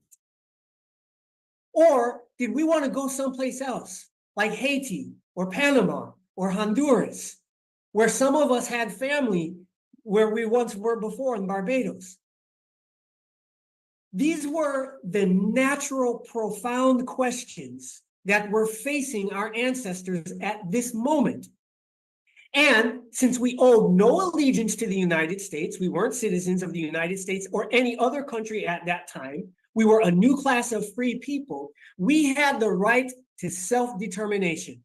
Or did we want to go someplace else, like Haiti or Panama or Honduras, where some of us had family where we once were before in Barbados? These were the natural, profound questions that were facing our ancestors at this moment. And since we owed no allegiance to the United States, we weren't citizens of the United States or any other country at that time, we were a new class of free people, we had the right to self-determination,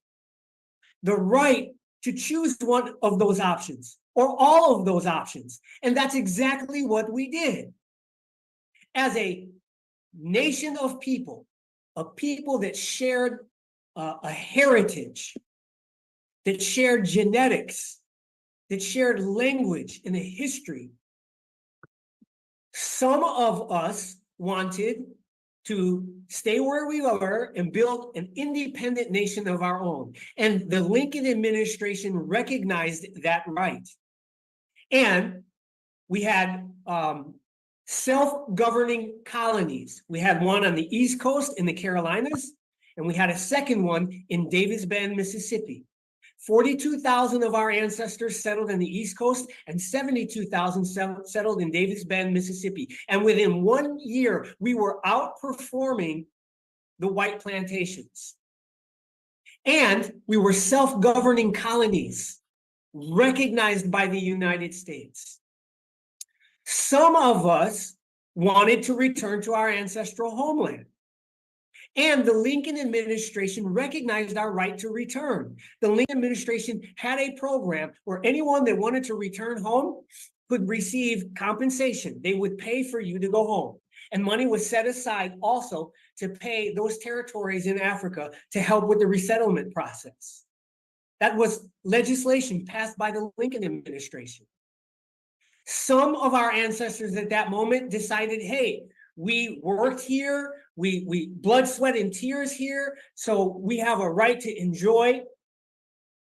the right to choose one of those options or all of those options. And that's exactly what we did. As a nation of people, a people that shared a heritage, that shared genetics, that shared language and a history. Some of us wanted to stay where we were and build an independent nation of our own. And the Lincoln administration recognized that right. And we had self-governing colonies. We had one on the East Coast in the Carolinas, and we had a second one in Davis Bend, Mississippi. 42,000 of our ancestors settled in the East Coast, and 72,000 settled in Davis Bend, Mississippi. And within 1 year, we were outperforming the white plantations. And we were self-governing colonies recognized by the United States. Some of us wanted to return to our ancestral homeland. And the Lincoln administration recognized our right to return. The Lincoln administration had a program where anyone that wanted to return home could receive compensation. They would pay for you to go home. And money was set aside also to pay those territories in Africa to help with the resettlement process. That was legislation passed by the Lincoln administration. Some of our ancestors at that moment decided, hey, we worked here, we blood, sweat, and tears here, so we have a right to enjoy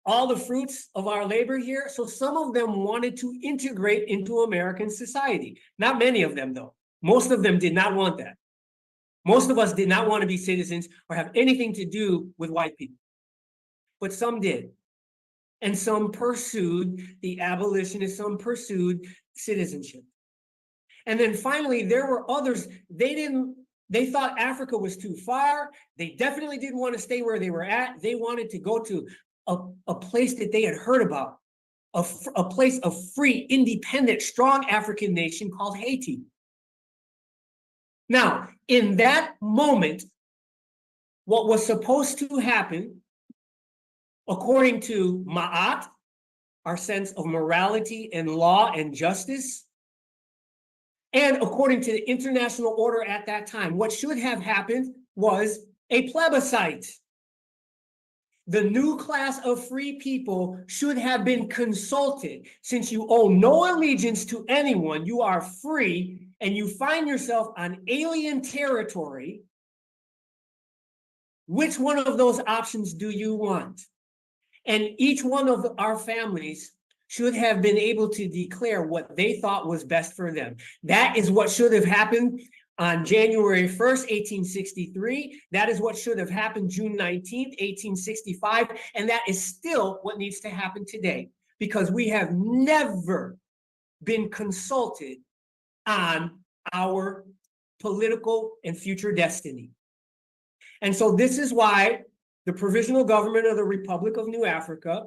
all the fruits of our labor here. So some of them wanted to integrate into American society. Not many of them, though. Most of them did not want that. Most of us did not want to be citizens or have anything to do with white people. But some did. And some pursued, the abolitionists, some pursued citizenship. And then finally, there were others, they thought Africa was too far. They definitely didn't want to stay where they were at. They wanted to go to a place that they had heard about, a place of free, independent, strong African nation called Haiti. Now, in that moment, what was supposed to happen, according to Ma'at, our sense of morality and law and justice, and according to the international order at that time, what should have happened was a plebiscite. the new class of free people should have been consulted. Since you owe no allegiance to anyone, you are free, and you find yourself on alien territory. Which one of those options do you want? And each one of our families should have been able to declare what they thought was best for them. That is what should have happened on January 1st, 1863. That is what should have happened June 19th, 1865. And that is still what needs to happen today, because we have never been consulted on our political and future destiny. And so this is why the Provisional Government of the Republic of New Africa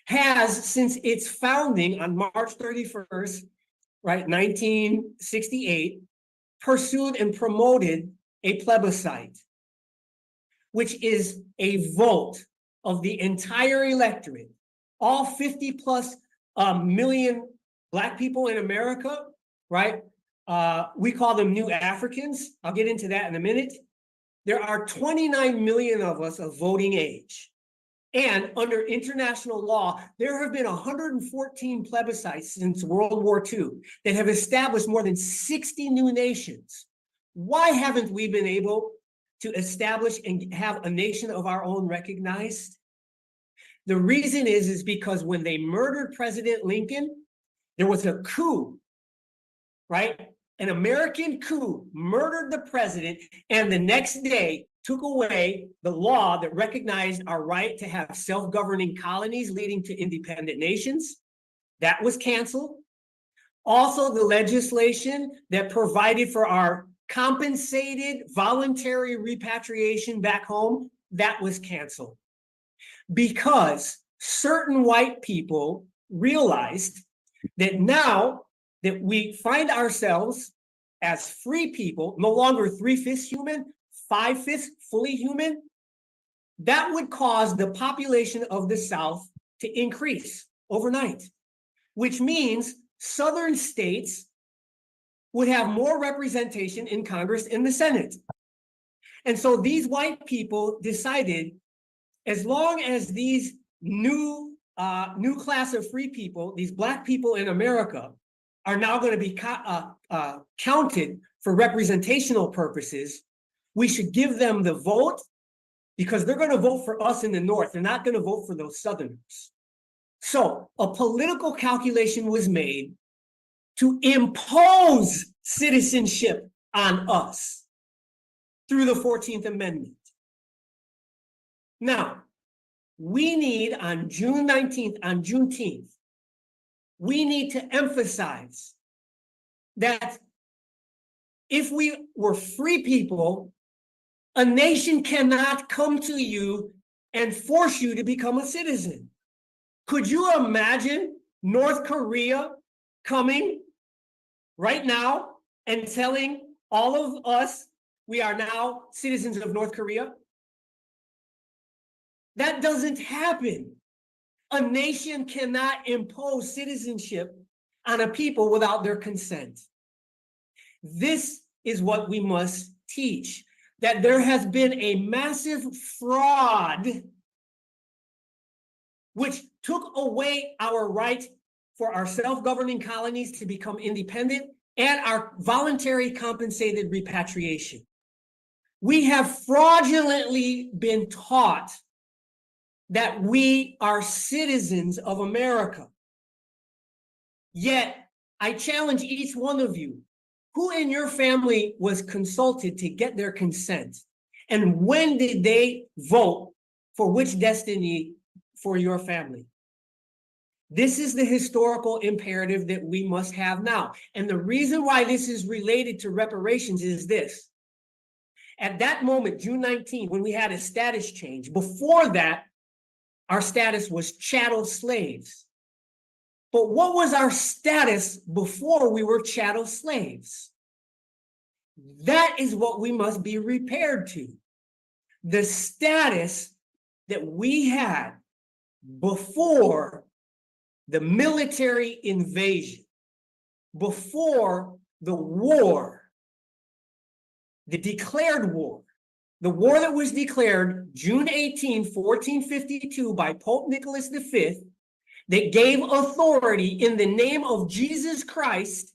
has, since its founding on March 31st, right, 1968, pursued and promoted a plebiscite, which is a vote of the entire electorate, all 50 plus million Black people in America, right? We call them New Africans. I'll get into that in a minute. There are 29 million of us of voting age. And under international law, there have been 114 plebiscites since World War II that have established more than 60 new nations. Why haven't we been able to establish and have a nation of our own recognized? The reason is because when they murdered President Lincoln, there was a coup, right? An American coup murdered the president, and the next day took away the law that recognized our right to have self-governing colonies leading to independent nations. That was canceled. Also, the legislation that provided for our compensated voluntary repatriation back home, that was canceled. Because certain white people realized that now that we find ourselves as free people, no longer 3/5 human, 5/5 fully human, that would cause the population of the South to increase overnight, which means Southern states would have more representation in Congress and the Senate. And so these white people decided, as long as these new class of free people, these Black people in America, are now going to be counted for representational purposes, we should give them the vote, because they're going to vote for us in the North. They're not going to vote for those Southerners. So a political calculation was made to impose citizenship on us through the 14th Amendment. Now, we need on June 19th, on Juneteenth, we need to emphasize that if we were free people, a nation cannot come to you and force you to become a citizen. Could you imagine North Korea coming right now and telling all of us we are now citizens of North Korea? That doesn't happen. A nation cannot impose citizenship on a people without their consent. This is what we must teach, that there has been a massive fraud which took away our right for our self-governing colonies to become independent and our voluntary compensated repatriation. We have fraudulently been taught that we are citizens of America. Yet, I challenge each one of you, who in your family was consulted to get their consent? And when did they vote for which destiny for your family? This is the historical imperative that we must have now. And the reason why this is related to reparations is this. At that moment, June 19, when we had a status change, before that, our status was chattel slaves. But what was our status before we were chattel slaves? That is what we must be repaired to. The status that we had before the military invasion, before the war, the declared war, The war that was declared June 18, 1452 by Pope Nicholas V, that gave authority in the name of Jesus Christ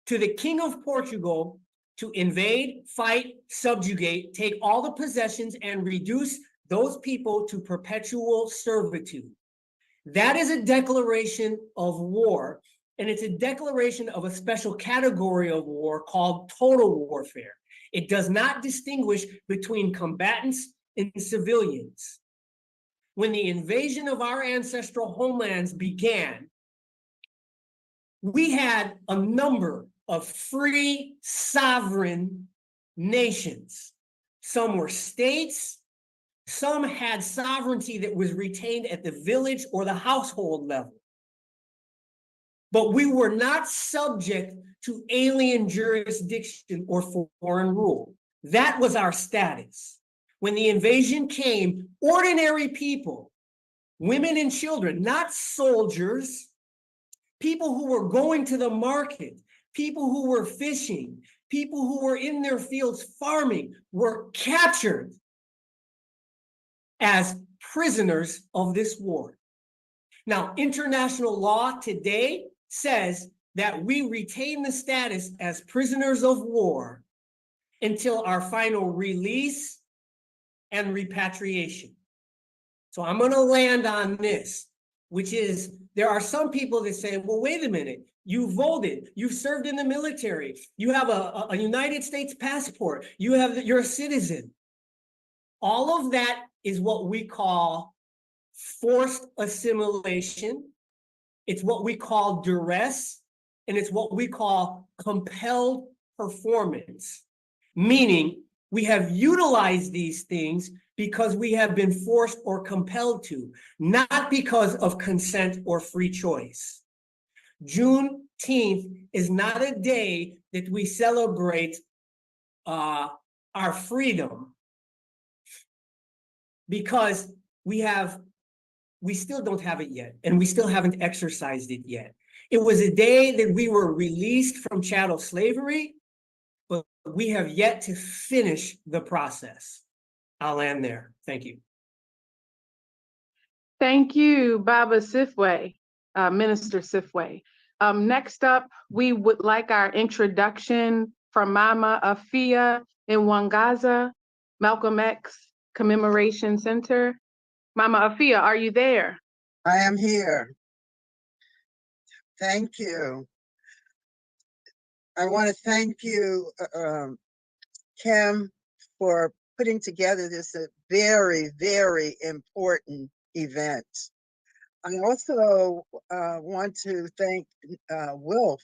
to the King of Portugal to invade, fight, subjugate, take all the possessions, and reduce those people to perpetual servitude. That is a declaration of war, and it's a declaration of a special category of war called total warfare. It does not distinguish between combatants and civilians. When the invasion of our ancestral homelands began, we had a number of free, sovereign nations. Some were states, some had sovereignty that was retained at the village or the household level. But we were not subject to alien jurisdiction or foreign rule. That was our status. When the invasion came, ordinary people, women and children, not soldiers, people who were going to the market, people who were fishing, people who were in their fields farming, were captured as prisoners of this war. Now, international law today says that we retain the status as prisoners of war until our final release and repatriation. So I'm going to land on this, which is there are some people that say, well, wait a minute, you voted, you've served in the military, you have a United States passport, you're a citizen. All of that is what we call forced assimilation. It's what we call duress, and it's what we call compelled performance, meaning we have utilized these things because we have been forced or compelled to, not because of consent or free choice. Juneteenth is not a day that we celebrate our freedom because we still don't have it yet, and we still haven't exercised it yet. It was a day that we were released from chattel slavery, but we have yet to finish the process. I'll end there. Thank you. Thank you, Baba Sifway, Minister Sifway. Next up, we would like our introduction from Mama Afia in Wangaza, Malcolm X Commemoration Center. Mama Afia, are you there? I am here. Thank you. I want to thank you, Kamm, for putting together this very, very important event. I also want to thank Wilf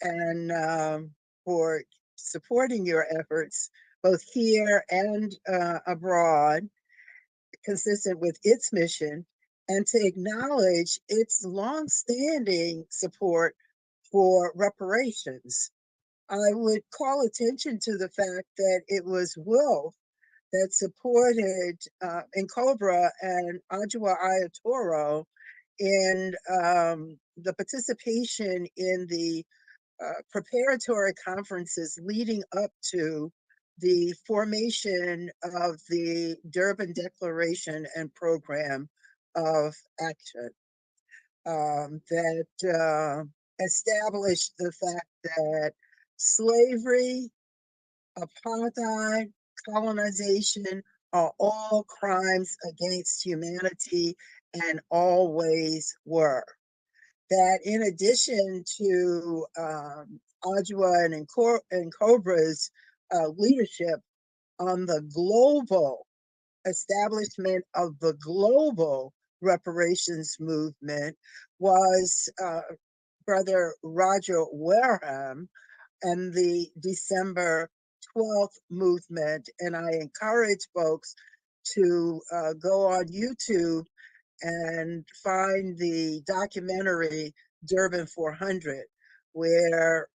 and for supporting your efforts both here and abroad, consistent with its mission, and to acknowledge its longstanding support for reparations. I would call attention to the fact that it was Wilf that supported Cobra and Ajua Ayatoro in the participation in the preparatory conferences leading up to the formation of the Durban Declaration and Program of Action that established the fact that slavery, apartheid, colonization are all crimes against humanity and always were. That in addition to Ajua and Cobra's leadership on the global establishment of the global reparations movement was Brother Roger Wareham and the December 12th movement. And I encourage folks to go on YouTube and find the documentary Durban 400, where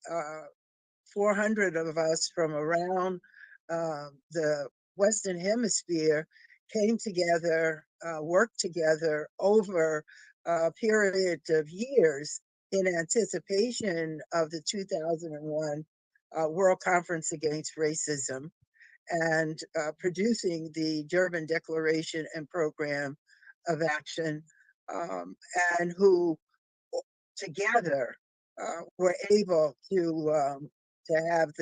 400 of us from around the Western Hemisphere came together, worked together over a period of years in anticipation of the 2001 World Conference Against Racism. and producing the Durban Declaration and Program of Action, and who together were able to have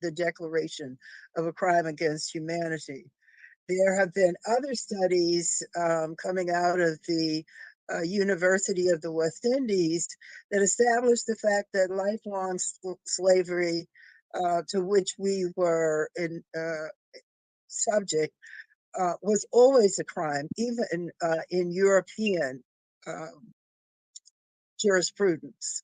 the Declaration of a Crime Against Humanity. There have been other studies coming out of the University of the West Indies that established the fact that lifelong slavery to which we were subject was always a crime, even in European jurisprudence.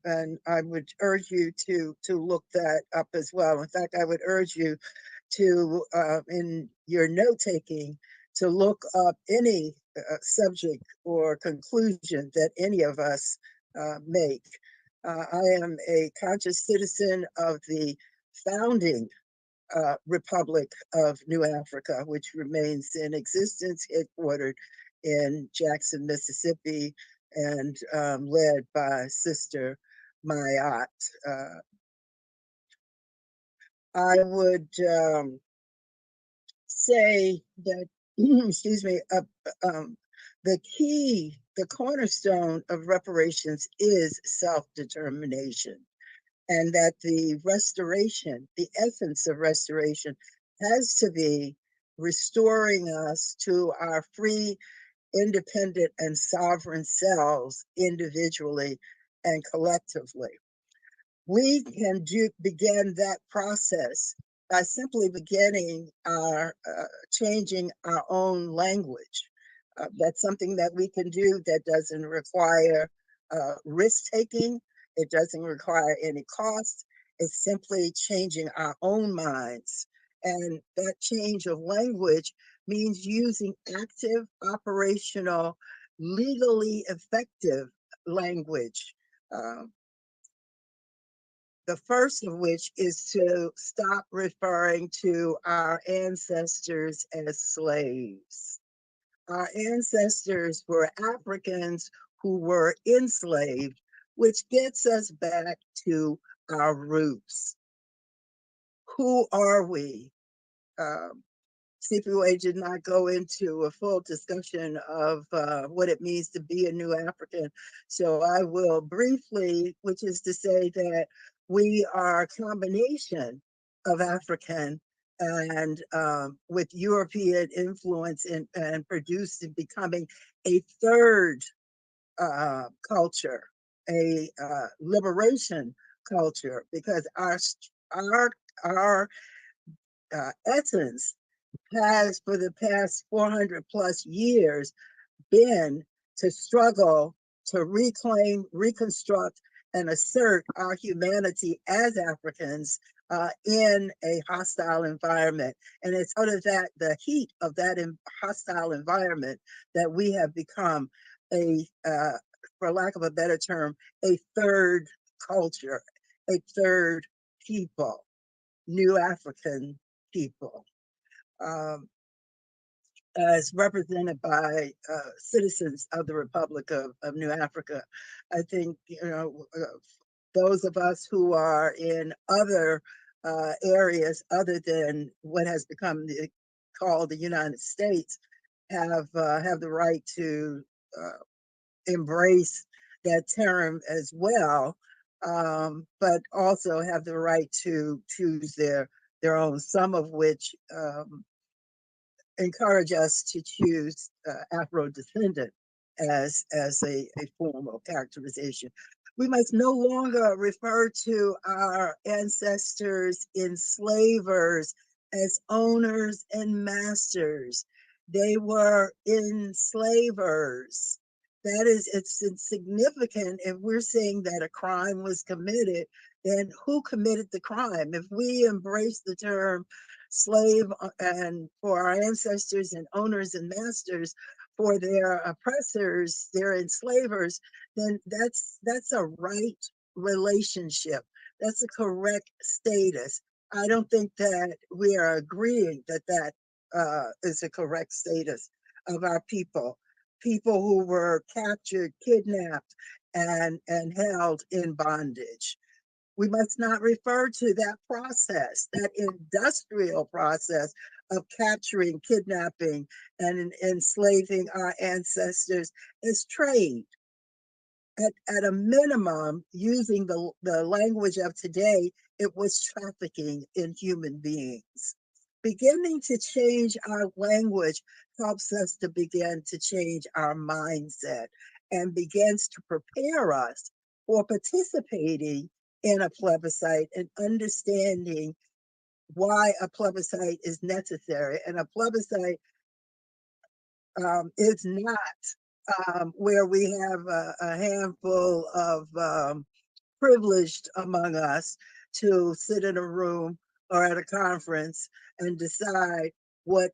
And I would urge you to look that up as well. In fact, I would urge you to, in your note taking, to look up any subject or conclusion that any of us make. I am a conscious citizen of the founding Republic of New Africa, which remains in existence, headquartered in Jackson, Mississippi, and led by Sister Mayat. I would say that, excuse me, the key, the cornerstone of reparations is self-determination, and that the restoration, the essence of restoration, has to be restoring us to our free, independent, and sovereign selves individually and collectively. We can begin that process by simply beginning our changing our own language. That's something that we can do that doesn't require risk-taking. It doesn't require any cost. It's simply changing our own minds. And that change of language means using active, operational, legally effective language. The first of which is to stop referring to our ancestors as slaves. Our ancestors were Africans who were enslaved, which gets us back to our roots. Who are we? CPOA did not go into a full discussion of what it means to be a new African. So I will briefly, which is to say that we are a combination of African and with European influence and produced in becoming a third culture, a liberation culture, because our essence has for the past 400 plus years been to struggle to reclaim, reconstruct, and assert our humanity as Africans in a hostile environment. And it's out of that, the heat of that hostile environment, that we have become a, for lack of a better term, a third culture, a third people, new African people. As represented by citizens of the Republic of New Africa. I think, those of us who are in other areas other than what has become called the United States have the right to embrace that term as well, but also have the right to choose their own, some of which encourage us to choose Afro-descendant as a formal characterization. We must no longer refer to our ancestors, enslavers, as owners and masters. They were enslavers. That is, it's significant if we're saying that a crime was committed, then who committed the crime? If we embrace the term slave and for our ancestors and owners and masters for their oppressors, their enslavers, then that's a right relationship. That's a correct status. I don't think that we are agreeing that that is a correct status of our people who were captured, kidnapped, and held in bondage. We must not refer to that process, that industrial process of capturing, kidnapping, and enslaving our ancestors as trade. At a minimum, using the language of today, it was trafficking in human beings. Beginning to change our language helps us to begin to change our mindset and begins to prepare us for participating in a plebiscite and understanding why a plebiscite is necessary. And a plebiscite is not where we have a handful of privileged among us to sit in a room or at a conference and decide what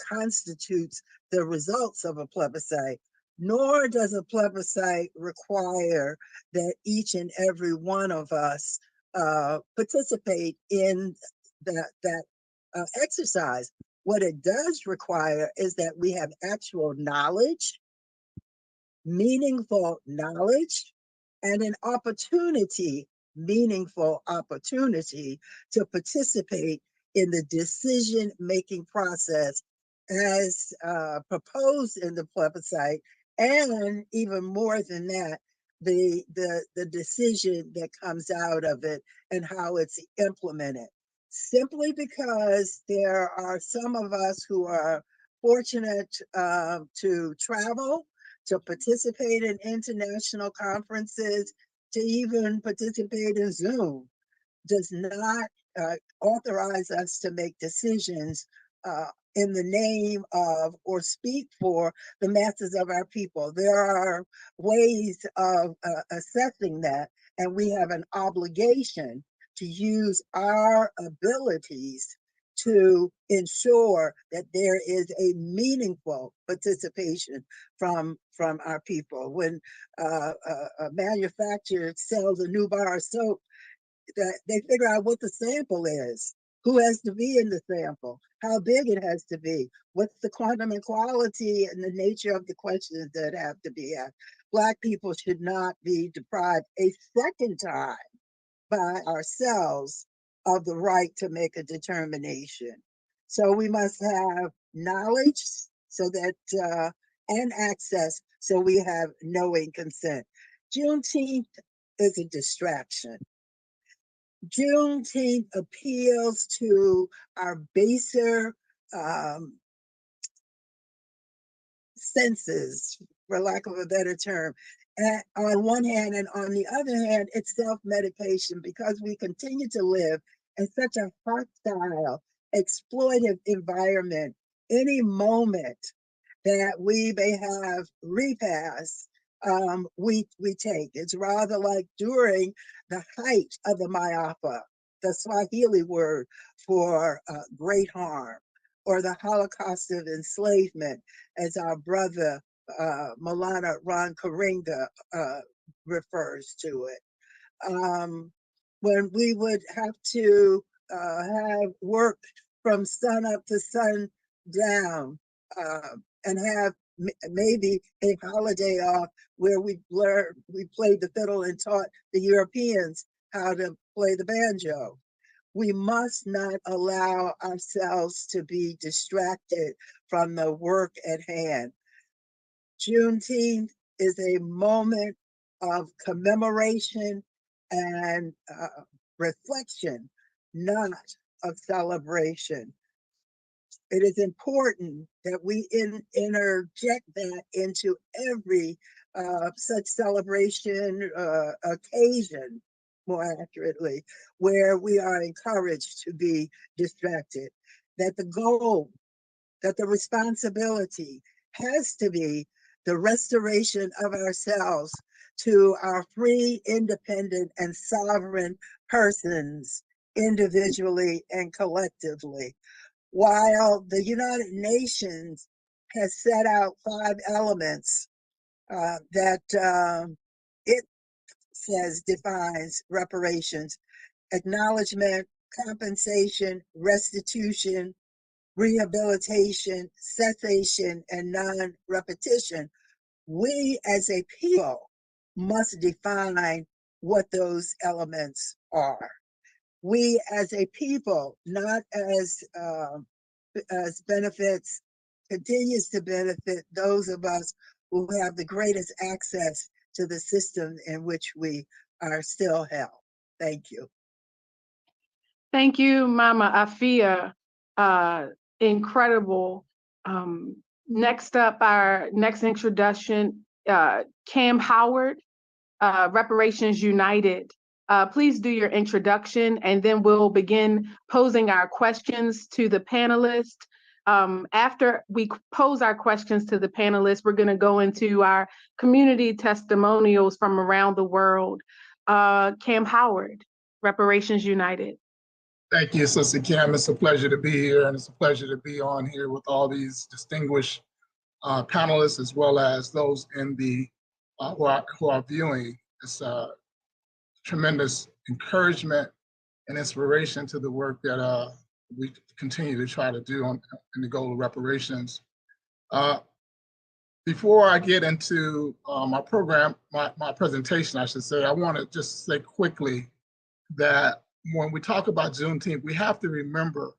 constitutes the results of a plebiscite. Nor does a plebiscite require that each and every one of us participate in that exercise. What it does require is that we have actual knowledge, meaningful knowledge, and an opportunity, meaningful opportunity to participate in the decision-making process as proposed in the plebiscite, and even more than that, the decision that comes out of it and how it's implemented. Simply because there are some of us who are fortunate to travel, to participate in international conferences, to even participate in Zoom, does not authorize us to make decisions in the name of or speak for the masses of our people. There are ways of assessing that, and we have an obligation to use our abilities to ensure that there is a meaningful participation from our people. When a manufacturer sells a new bar of soap, that they figure out what the sample is, who has to be in the sample, how big it has to be, what's the quantum and quality and the nature of the questions that have to be asked. Black people should not be deprived a second time by ourselves of the right to make a determination. So we must have knowledge so that and access so we have knowing consent. Juneteenth is a distraction. Juneteenth appeals to our baser senses, for lack of a better term, on one hand, and on the other hand, it's self-medication because we continue to live in such a hostile, exploitive environment. Any moment that we may have repass, we take. It's rather like during the height of the Ma'afa, the Swahili word for great harm, or the Holocaust of enslavement, as our brother Maulana Ron Karenga refers to it. When we would have to have work from sun up to sun down, and have maybe a holiday off where we played the fiddle and taught the Europeans how to play the banjo. We must not allow ourselves to be distracted from the work at hand. Juneteenth is a moment of commemoration and reflection, not of celebration. It is important that we interject that into every such celebration occasion, more accurately, where we are encouraged to be distracted. That the goal, that the responsibility has to be the restoration of ourselves to our free, independent, and sovereign persons, individually and collectively. While the United Nations has set out 5 elements that it says defines reparations: acknowledgement, compensation, restitution, rehabilitation, cessation, and non-repetition. We as a people must define what those elements are. We as a people, not as benefits, continues to benefit those of us who have the greatest access to the system in which we are still held. Thank you. Thank you, Mama Afia. Incredible. Next up, our next introduction, Kamm Howard, Reparations United. Please do your introduction, and then we'll begin posing our questions to the panelists. After we pose our questions to the panelists, we're going to go into our community testimonials from around the world. Kamm Howard, Reparations United. Thank you, Sister Kamm. It's a pleasure to be here, and it's a pleasure to be on here with all these distinguished panelists, as well as those in the who are viewing. It's a tremendous encouragement and inspiration to the work that we continue to try to do in the goal of reparations. Before I get into my program, my presentation, I should say, I want to just say quickly that when we talk about Juneteenth, we have to remember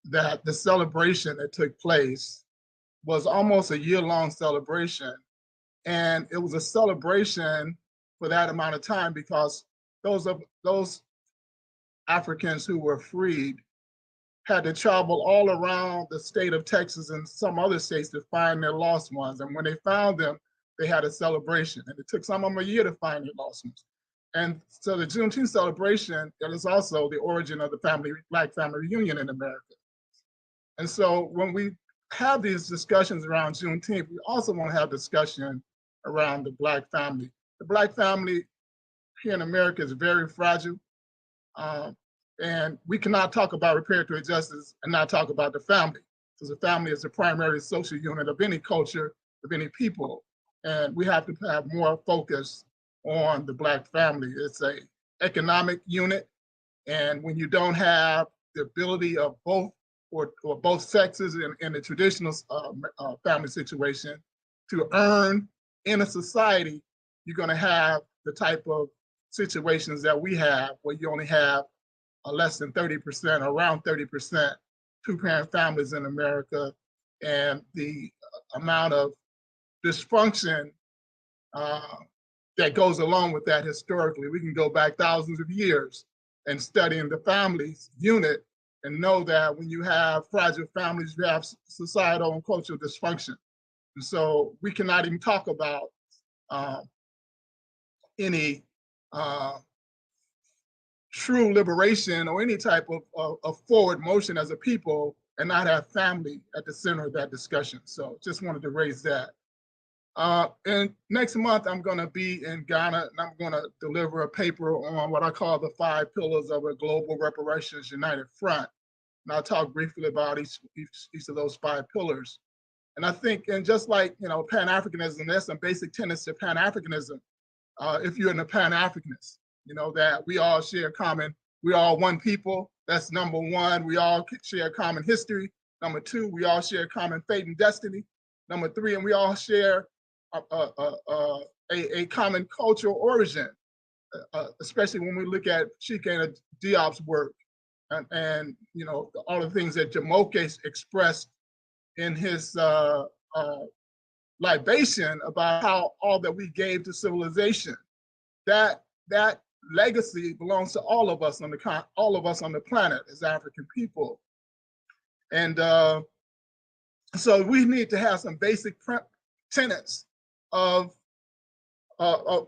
that the celebration that took place was almost a year-long celebration. And it was a celebration for that amount of time because those Africans who were freed had to travel all around the state of Texas and some other states to find their lost ones. And when they found them, they had a celebration. And it took some of them a year to find their lost ones. And so the Juneteenth celebration, that is also the origin of the Black family reunion in America. And so when we have these discussions around Juneteenth, we also want to have discussion around the Black family. The Black family here in America is very fragile. And we cannot talk about reparatory justice and not talk about the family, because the family is the primary social unit of any culture, of any people. And we have to have more focus on the Black family. It's an economic unit. And when you don't have the ability of both or both sexes in the traditional family situation to earn in a society, you're going to have the type of situations that we have where you only have less than 30%, around 30% two-parent families in America, and the amount of dysfunction that goes along with that historically. We can go back thousands of years and studying the families unit and know that when you have fragile families, you have societal and cultural dysfunction. And so we cannot even talk about any true liberation or any type of forward motion as a people and not have family at the center of that discussion. So just wanted to raise that. And next month, I'm going to be in Ghana, and I'm going to deliver a paper on what I call the 5 pillars of a global reparations united front. And I'll talk briefly about each of those 5 pillars. And I think, and just like, Pan-Africanism, there's some basic tenets to Pan-Africanism. If you're in a Pan-Africanist, that we all share common, we're all one people. That's number 1. We all share common history. Number 2, we all share common fate and destiny. Number 3, and we all share a common cultural origin, especially when we look at Chika Diop's work and all the things that Jamoke expressed in his libation about how all that we gave to civilization, that legacy belongs to all of us on the planet as African people. And so we need to have some basic tenets of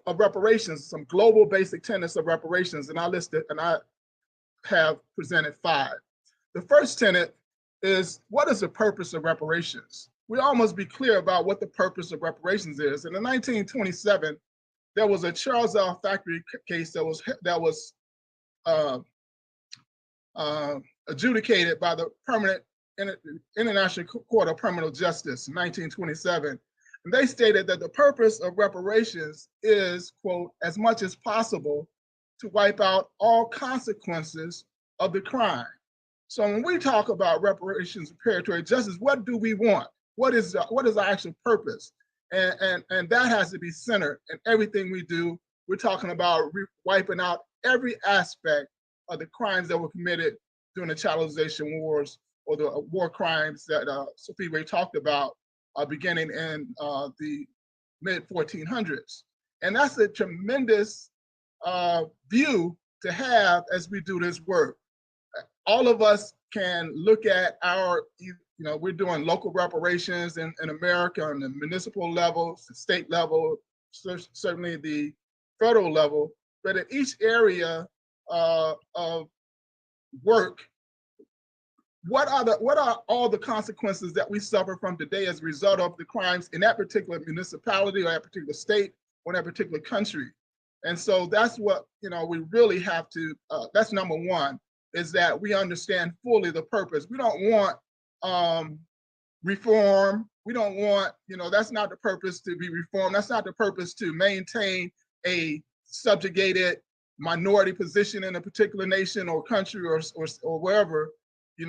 reparations, some global basic tenets of reparations, and I listed, and I have presented 5. The first tenet is, what is the purpose of reparations? We all must be clear about what the purpose of reparations is. And in 1927, there was a Charles L. Factory case that was adjudicated by the International Court of Criminal Justice in 1927. And they stated that the purpose of reparations is, quote, as much as possible to wipe out all consequences of the crime. So when we talk about reparations and reparatory justice, what do we want? What is our actual purpose? And that has to be centered in everything we do we're talking about wiping out every aspect of the crimes that were committed during the chattelization wars or the war crimes that Sophie Ray talked about beginning in the mid 1400s. And that's a tremendous view to have as we do this work. All of us can look at our, we're doing local reparations in America on the municipal level, the state level, certainly the federal level, but at each area of work, what are all the consequences that we suffer from today as a result of the crimes in that particular municipality or that particular state or that particular country? And so that's what, we really have to, that's number one, is that we understand fully the purpose. We don't want reform. We don't want, that's not the purpose to be reformed. That's not the purpose to maintain a subjugated minority position in a particular nation or country or wherever.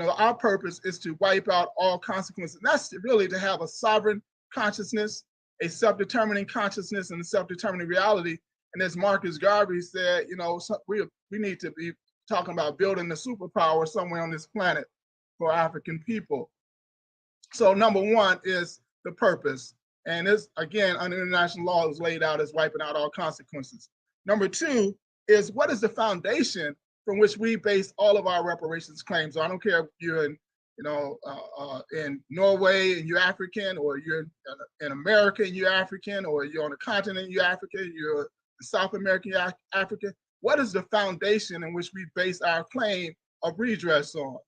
Our purpose is to wipe out all consequences. And that's really to have a sovereign consciousness, a self-determining consciousness, and a self-determining reality. And as Marcus Garvey said, we need to be talking about building the superpower somewhere on this planet for African people. So number one is the purpose. And this, again, under international law is laid out as wiping out all consequences. Number two is what is the foundation from which we base all of our reparations claims. So I don't care if you're in, in Norway and you're African, or you're in America and you're African, or you're on the continent and you're African, you're in South America, you're African. What is the foundation in which we base our claim of redress on?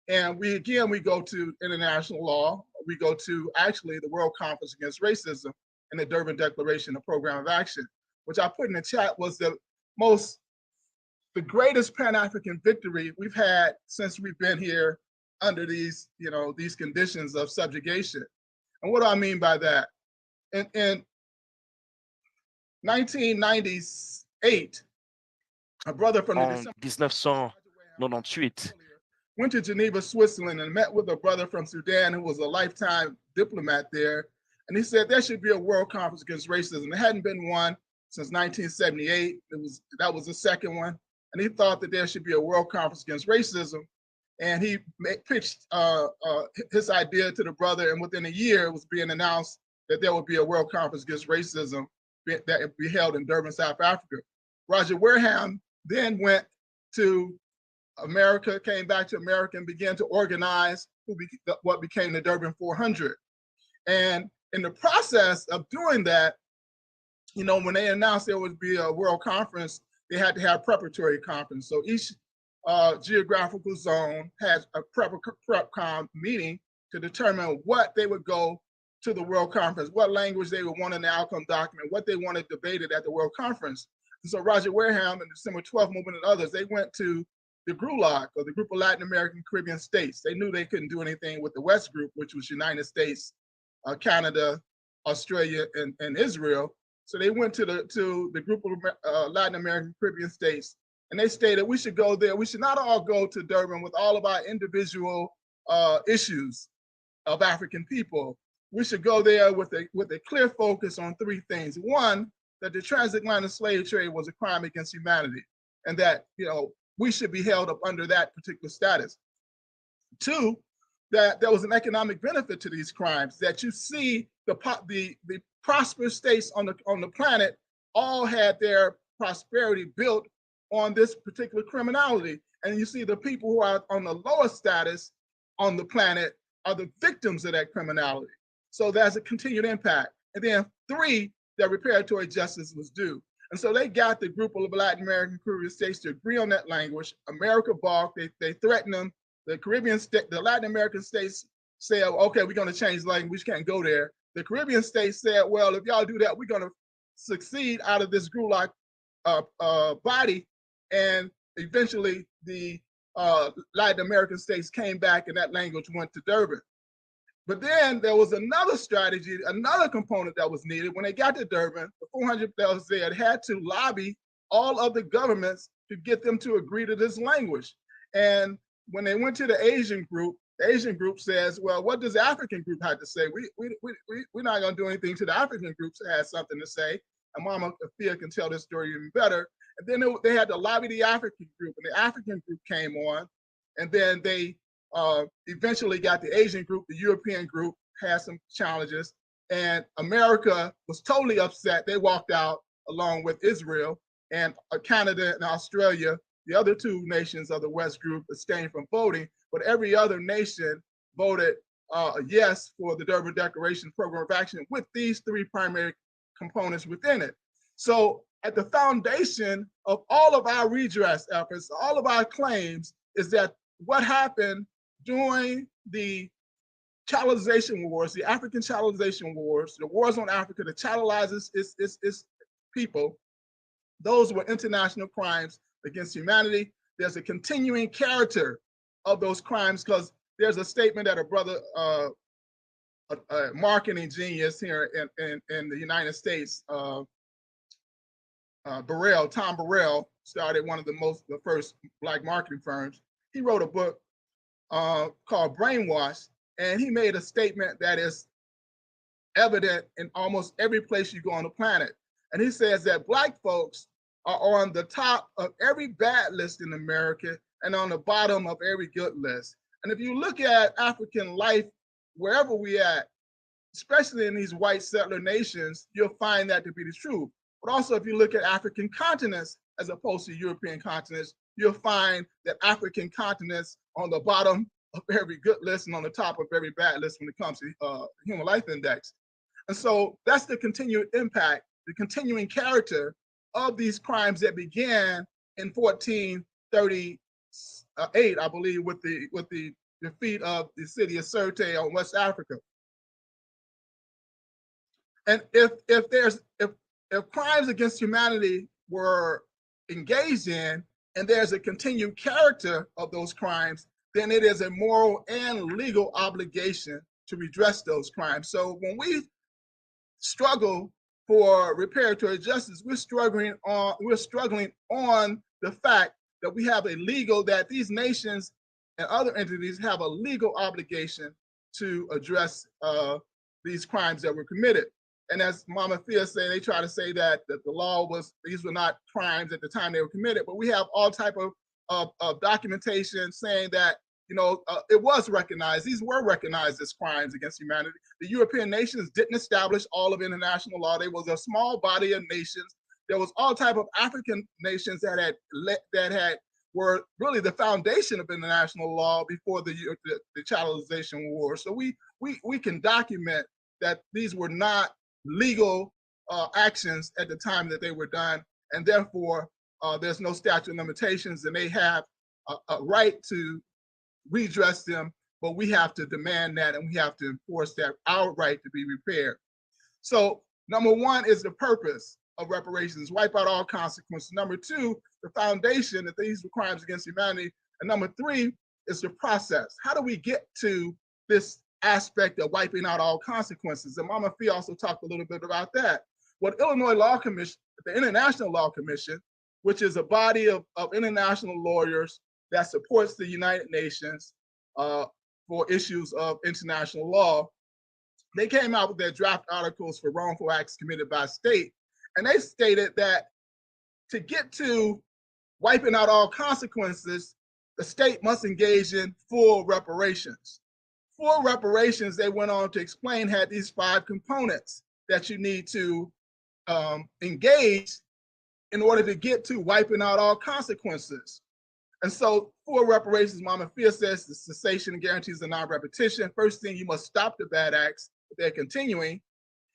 And we go to international law. We go to actually the World Conference Against Racism and the Durban Declaration, the Program of Action, which I put in the chat was the greatest Pan-African victory we've had since we've been here under these, these conditions of subjugation. And what do I mean by that? In 1998, a brother from the En 1998, went to Geneva, Switzerland, and met with a brother from Sudan who was a lifetime diplomat there. And he said there should be a World Conference Against Racism. There hadn't been one since 1978. That was the second one. And he thought that there should be a World Conference Against Racism. And he pitched his idea to the brother, and within a year it was being announced that there would be a World Conference Against Racism that would be held in Durban, South Africa. Roger Wareham then went to America, came back to America, and began to organize what became the Durban 400. And in the process of doing that, when they announced there would be a world conference, they had to have preparatory conference. So each geographical zone had a prep-com meeting to determine what they would go to the world conference, what language they would want in the outcome document, what they wanted debated at the world conference. And so Roger Wareham and the December 12th movement and others, they went to the GRULAC, or the Group of Latin American Caribbean States. They knew they couldn't do anything with the West Group, which was United States, Canada, Australia, and Israel. So they went to the Group of Latin American Caribbean States, and they stated we should go there. We should not all go to Durban with all of our individual issues of African people. We should go there with a clear focus on three things. One, that the transatlantic slave trade was a crime against humanity, and that we should be held up under that particular status. Two, that there was an economic benefit to these crimes, that you see the prosperous states on the planet all had their prosperity built on this particular criminality. And you see the people who are on the lowest status on the planet are the victims of that criminality. So there's a continued impact. And then three, that reparatory justice was due. And so they got the Group of Latin American Caribbean States to agree on that language. America balked. They threatened them. The Latin American states said, okay, we're going to change language. We can't go there. The Caribbean states said, well, if y'all do that, we're going to succeed out of this GRULAC body. And eventually the Latin American states came back, and that language went to Durban. But then there was another strategy, another component that was needed. When they got to Durban, the 400 that was there had to lobby all of the governments to get them to agree to this language. And when they went to the Asian group says, well, what does the African group have to say? We're not going to do anything to the African groups that has something to say. and Mama Afia can tell this story even better. And then they had to lobby the African group, and the African group came on, and then they eventually got the Asian group, the European group had some challenges, and America was totally upset. They walked out along with Israel, and Canada and Australia, the other two nations of the West group, abstained from voting, but every other nation voted yes for the Durban Declaration Program of Action with these three primary components within it. So at the foundation of all of our redress efforts, all of our claims, is that what happened during the chattelization wars, the African chattelization wars, the wars on Africa that chattelizes its people, those were international crimes against humanity. There's a continuing character of those crimes, because there's a statement that a brother, a marketing genius here in the United States, Tom Burrell, started one of the first Black marketing firms. He wrote a book called Brainwash, and he made a statement that is evident in almost every place you go on the planet. And he says that Black folks are on the top of every bad list in America and on the bottom of every good list. And if you look at African life, wherever we at, especially in these white settler nations, you'll find that to be the truth. But also, if you look at African continents as opposed to European continents, you'll find that African continents on the bottom of every good list and on the top of every bad list when it comes to Human Life Index. And so that's the continued impact, the continuing character of these crimes that began in 1438, I believe, with the defeat of the city of Sirte on West Africa. And if crimes against humanity were engaged in, and there's a continued character of those crimes, then it is a moral and legal obligation to redress those crimes. So when we struggle for reparatory justice, we're struggling on the fact that we have a legal, that these nations and other entities have a legal obligation to address these crimes that were committed. And as Mama Fia said, they try to say that the law was, these were not crimes at the time they were committed, but we have all type of documentation saying that, you know, it was recognized, these were recognized as crimes against humanity. The European nations didn't establish all of international law. There was a small body of nations. There was all type of African nations that were really the foundation of international law before the chattelization war. So we can document that these were not legal actions at the time that they were done, and therefore there's no statute of limitations, and they have a right to redress them, but we have to demand that, and we have to enforce that, our right to be repaired. So number one is the purpose of reparations, wipe out all consequences. Number two, the foundation that these were crimes against humanity. And number three is the process. How do we get to this aspect of wiping out all consequences? And Mama Fee also talked a little bit about that. What Illinois Law Commission, the International Law Commission, which is a body of international lawyers that supports the United Nations for issues of international law, they came out with their draft articles for wrongful acts committed by state. And they stated that to get to wiping out all consequences, the state must engage in full reparations. Full reparations, they went on to explain, had these 5 components that you need to engage in order to get to wiping out all consequences. And so full reparations, Mama Fia says, the cessation and guarantees of non-repetition. First thing, you must stop the bad acts if they're continuing.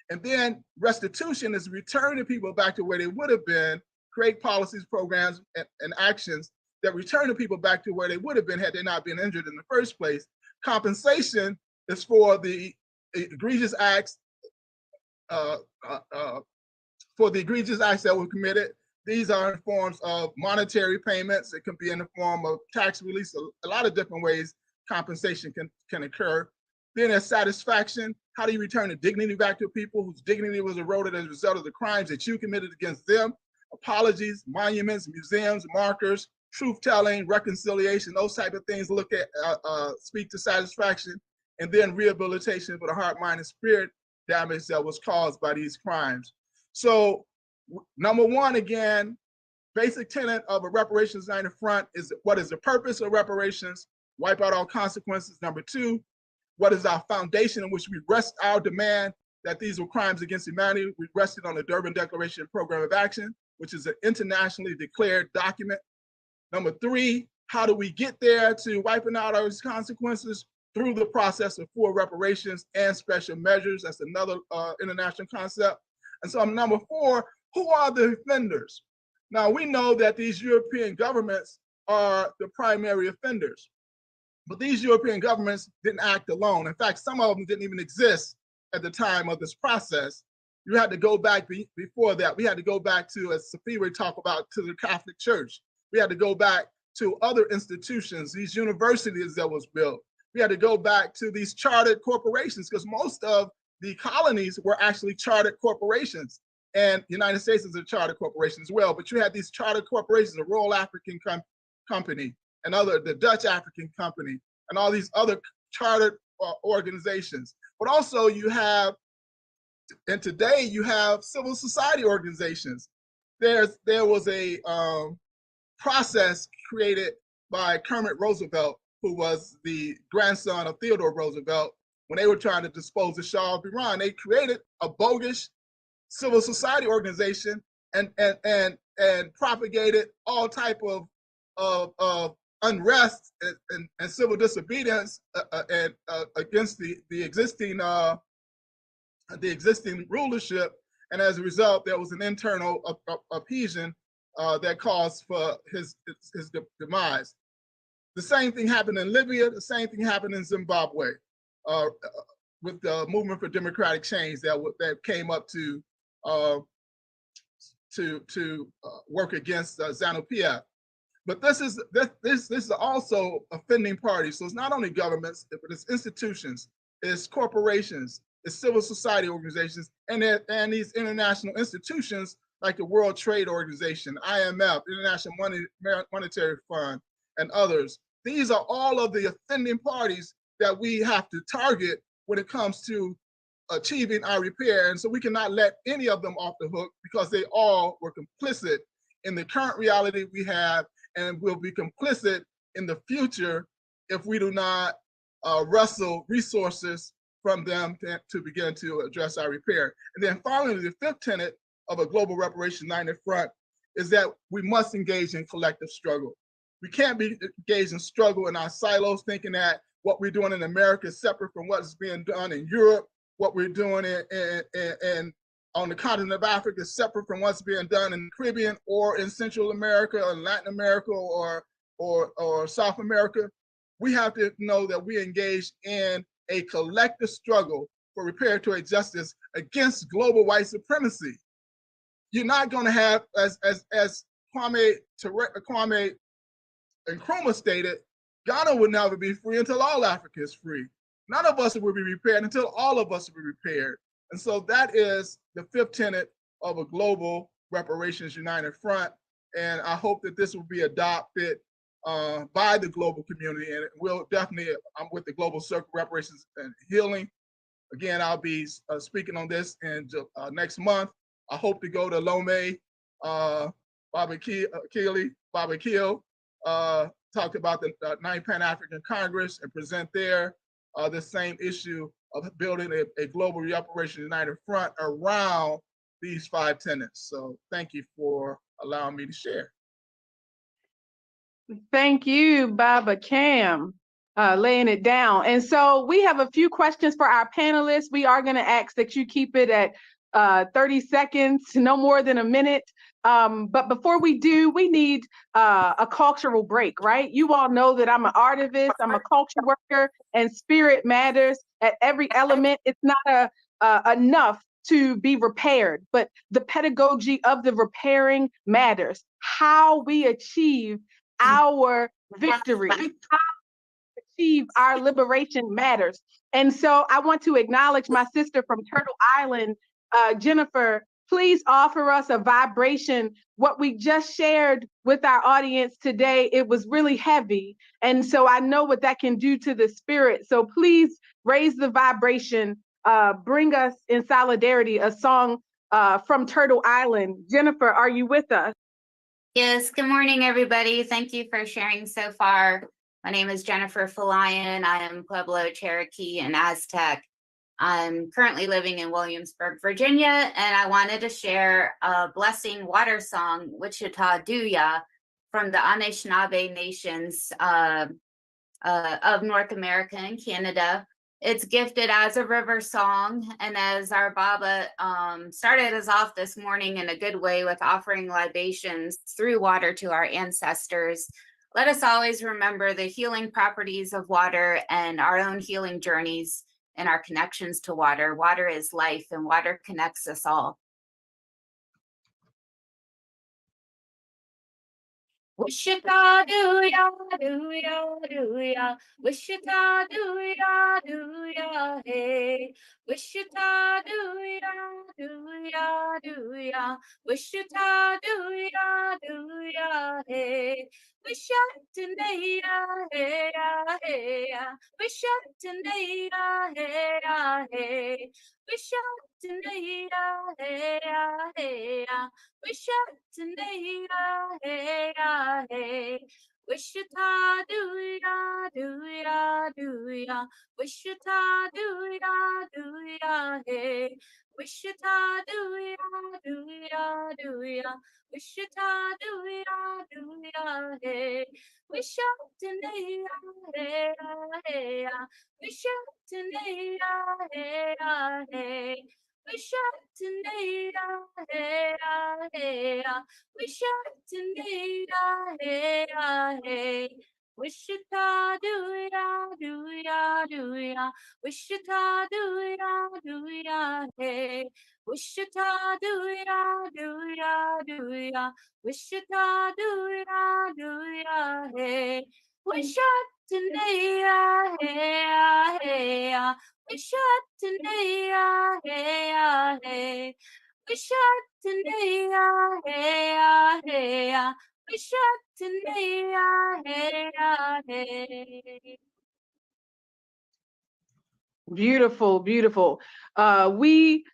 And then restitution is returning people back to where they would have been, create policies, programs, and actions that return the people back to where they would have been had they not been injured in the first place. Compensation is for the egregious acts, that were committed. These are in forms of monetary payments. It can be in the form of tax release. A lot of different ways compensation can occur. Then there's satisfaction. How do you return the dignity back to people whose dignity was eroded as a result of the crimes that you committed against them? Apologies, monuments, museums, markers, truth-telling, reconciliation, those type of things look at, speak to satisfaction, and then rehabilitation for the heart, mind, and spirit damage that was caused by these crimes. So Number one, again, basic tenet of a Reparations United Front is what is the purpose of reparations? Wipe out all consequences. Number two, what is our foundation in which we rest our demand that these were crimes against humanity? We rested on the Durban Declaration and Program of Action, which is an internationally declared document. Number three, how do we get there to wiping out those consequences? Through the process of full reparations and special measures. That's another international concept. And so number four, who are the offenders? Now, we know that these European governments are the primary offenders, but these European governments didn't act alone. In fact, some of them didn't even exist at the time of this process. You had to go back before that. We had to go back to, as Sophia would talk about, to the Catholic Church. We had to go back to other institutions, these universities that was built. We had to go back to these chartered corporations, because most of the colonies were actually chartered corporations. And the United States is a chartered corporation as well. But you had these chartered corporations, the Royal African Company, and the Dutch African Company, and all these other chartered organizations. But also you have, and today you have civil society organizations. There was a process created by Kermit Roosevelt, who was the grandson of Theodore Roosevelt, when they were trying to dispose of Shah of Iran. They created a bogus civil society organization and propagated all type of unrest and civil disobedience against the existing rulership. And as a result, there was an internal appeasement that caused for his demise. The same thing happened in Libya. The same thing happened in Zimbabwe with the movement for democratic change that came up to work against ZANU-PF. But this is also offending parties. So it's not only governments, but it's institutions, it's corporations, it's civil society organizations, and these international institutions like the World Trade Organization, IMF, International Monetary Fund, and others. These are all of the offending parties that we have to target when it comes to achieving our repair. And so we cannot let any of them off the hook, because they all were complicit in the current reality we have, and will be complicit in the future if we do not wrestle resources from them to begin to address our repair. And then finally, the fifth tenet of a global reparations united front is that we must engage in collective struggle. We can't be engaged in struggle in our silos, thinking that what we're doing in America is separate from what's being done in Europe, what we're doing on the continent of Africa is separate from what's being done in the Caribbean or in Central America or Latin America or South America. We have to know that we engage in a collective struggle for reparatory justice against global white supremacy. You're not going to have, as Kwame Nkrumah stated, Ghana will never be free until all Africa is free. None of us will be repaired until all of us will be repaired. And so that is the fifth tenet of a global reparations united front. And I hope that this will be adopted by the global community. And we'll definitely, I'm with the Global Circle Reparations and Healing. Again, I'll be speaking on this in next month. I hope to go to Lomé, Barbecue, talk about the 9th Pan-African Congress and present there the same issue of building a global reparations united front around these 5 tenets. So thank you for allowing me to share. Thank you, Baba Kamm, laying it down. And so we have a few questions for our panelists. We are going to ask that you keep it at 30 seconds, no more than a minute. But before we do, we need a cultural break, right? You all know that I'm an artivist, I'm a culture worker, and spirit matters at every element. It's not enough to be repaired, but the pedagogy of the repairing matters. How we achieve our victory, how we achieve our liberation matters. And so I want to acknowledge my sister from Turtle Island, Jennifer. Please offer us a vibration. What we just shared with our audience today, it was really heavy. And so I know what that can do to the spirit. So please raise the vibration, bring us in solidarity a song from Turtle Island. Jennifer, are you with us? Yes, good morning, everybody. Thank you for sharing so far. My name is Jennifer Falayan. I am Pueblo, Cherokee, and Aztec. I'm currently living in Williamsburg, Virginia, and I wanted to share a blessing water song, Wichita Duya, from the Anishinaabe nations of North America and Canada. It's gifted as a river song, and as our Baba started us off this morning in a good way with offering libations through water to our ancestors, let us always remember the healing properties of water and our own healing journeys and our connections to water. Water is life, and water connects us all. Wichita Duya, Duya, Duya, Wichita Duya, Duya, hey. Wichita Duya, Duya, Duya, Wichita Duya, Duya, hey. Wishatanaya, hey, hey, Wishatanaya, hey, hey. Wishatanaya, hey, hey, Wishatanaya, hey, hey. Wichita Duya, Duya, Duya, Wichita Duya, Duya, hey. Wichita Duya, Duya, Duya, Wichita Duya, Duya, hey. Wishatanaya, hey, hey, Wishatanaya, hey, hey. Wishatanaya, hey, hey, Wishatanaya, hey, hey. Wichita Duya, Duya, Duya, Wichita Duya, Duya, hey. Wichita Duya, Duya, Duya, Wichita Duya, Duya, hey. Wishatanaya, hey, hey, Wishatanaya, hey, hey. Wishatanaya, hey, hey, Wishatanaya, hey, hey. Beautiful, beautiful. We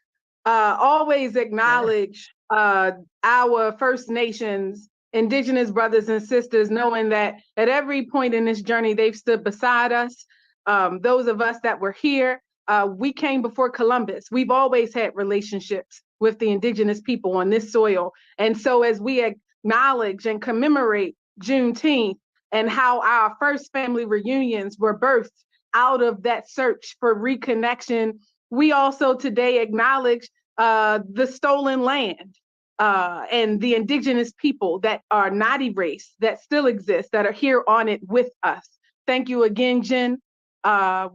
always acknowledge our First Nations, Indigenous brothers and sisters, knowing that at every point in this journey, they've stood beside us. Those of us that were here, we came before Columbus. We've always had relationships with the Indigenous people on this soil. And so as we acknowledge and commemorate Juneteenth and how our first family reunions were birthed out of that search for reconnection, we also today acknowledge the stolen land and the Indigenous people that are not erased, that still exist, that are here on it with us. Thank you again, Jen.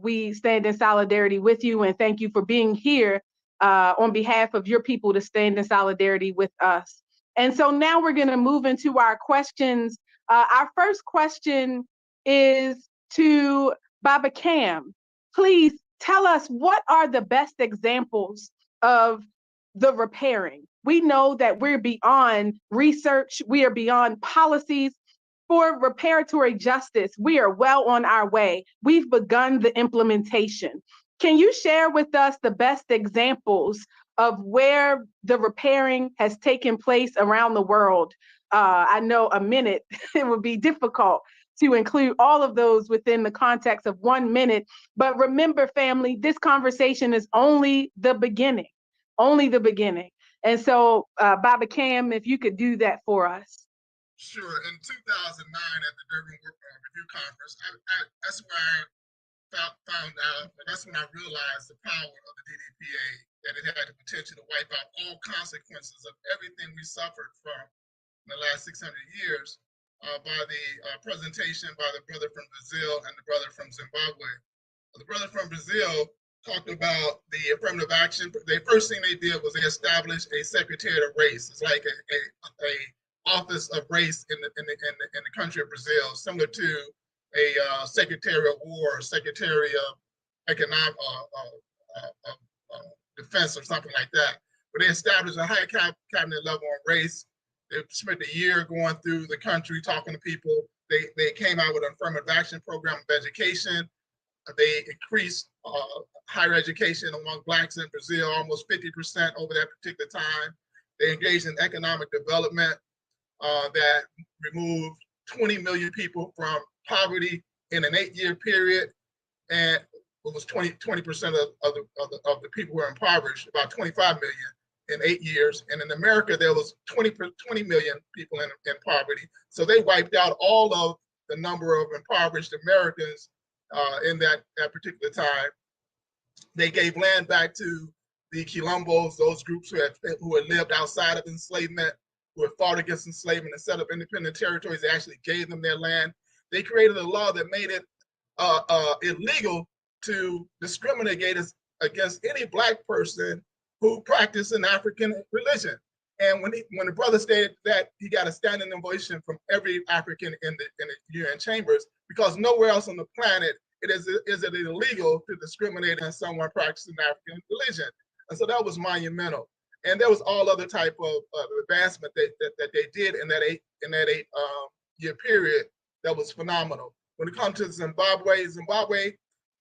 We stand in solidarity with you, and thank you for being here on behalf of your people to stand in solidarity with us. And so now we're going to move into our questions. Our first question is to Baba Kamm. Please tell us, what are the best examples of the repairing? We know that we're beyond research, we are beyond policies. For reparatory justice, we are well on our way. We've begun the implementation. Can you share with us the best examples of where the repairing has taken place around the world? I know a minute, it would be difficult to include all of those within the context of 1 minute. But remember, family, this conversation is only the beginning, only the beginning. And so, Baba Kamm, if you could do that for us. Sure. In 2009 at the Durban Review Conference, that's where I found out, and that's when I realized the power of the DDPA, that it had the potential to wipe out all consequences of everything we suffered from in the last 600 years by the presentation by the brother from Brazil and the brother from Zimbabwe. The brother from Brazil talked about the affirmative action. The first thing they did was they established a Secretary of Race. It's like a office of race in the country of Brazil, similar to a Secretary of War, Secretary of Economic Defense, or something like that. But they established a high cabinet level on race. They spent a year going through the country talking to people. They came out with an affirmative action program of education. they increased higher education among Blacks in Brazil, almost 50% over that particular time. They engaged in economic development that removed 20 million people from poverty in an 8-year period. And it was 20% of the people who were impoverished, about 25 million in 8 years. And in America, there was 20 million people in poverty. So they wiped out all of the number of impoverished Americans in that particular time. They gave land back to the Quilombos, those groups who had lived outside of enslavement, who had fought against enslavement and set up independent territories. They actually gave them their land. They created a law that made it illegal to discriminate against any Black person who practiced an African religion. And when the brother stated that, he got a standing ovation from every African in the UN chambers, because nowhere else on the planet is it illegal to discriminate against someone practicing African religion. And so that was monumental. And there was all other type of advancement that they did in that eight year period that was phenomenal. When it comes to Zimbabwe,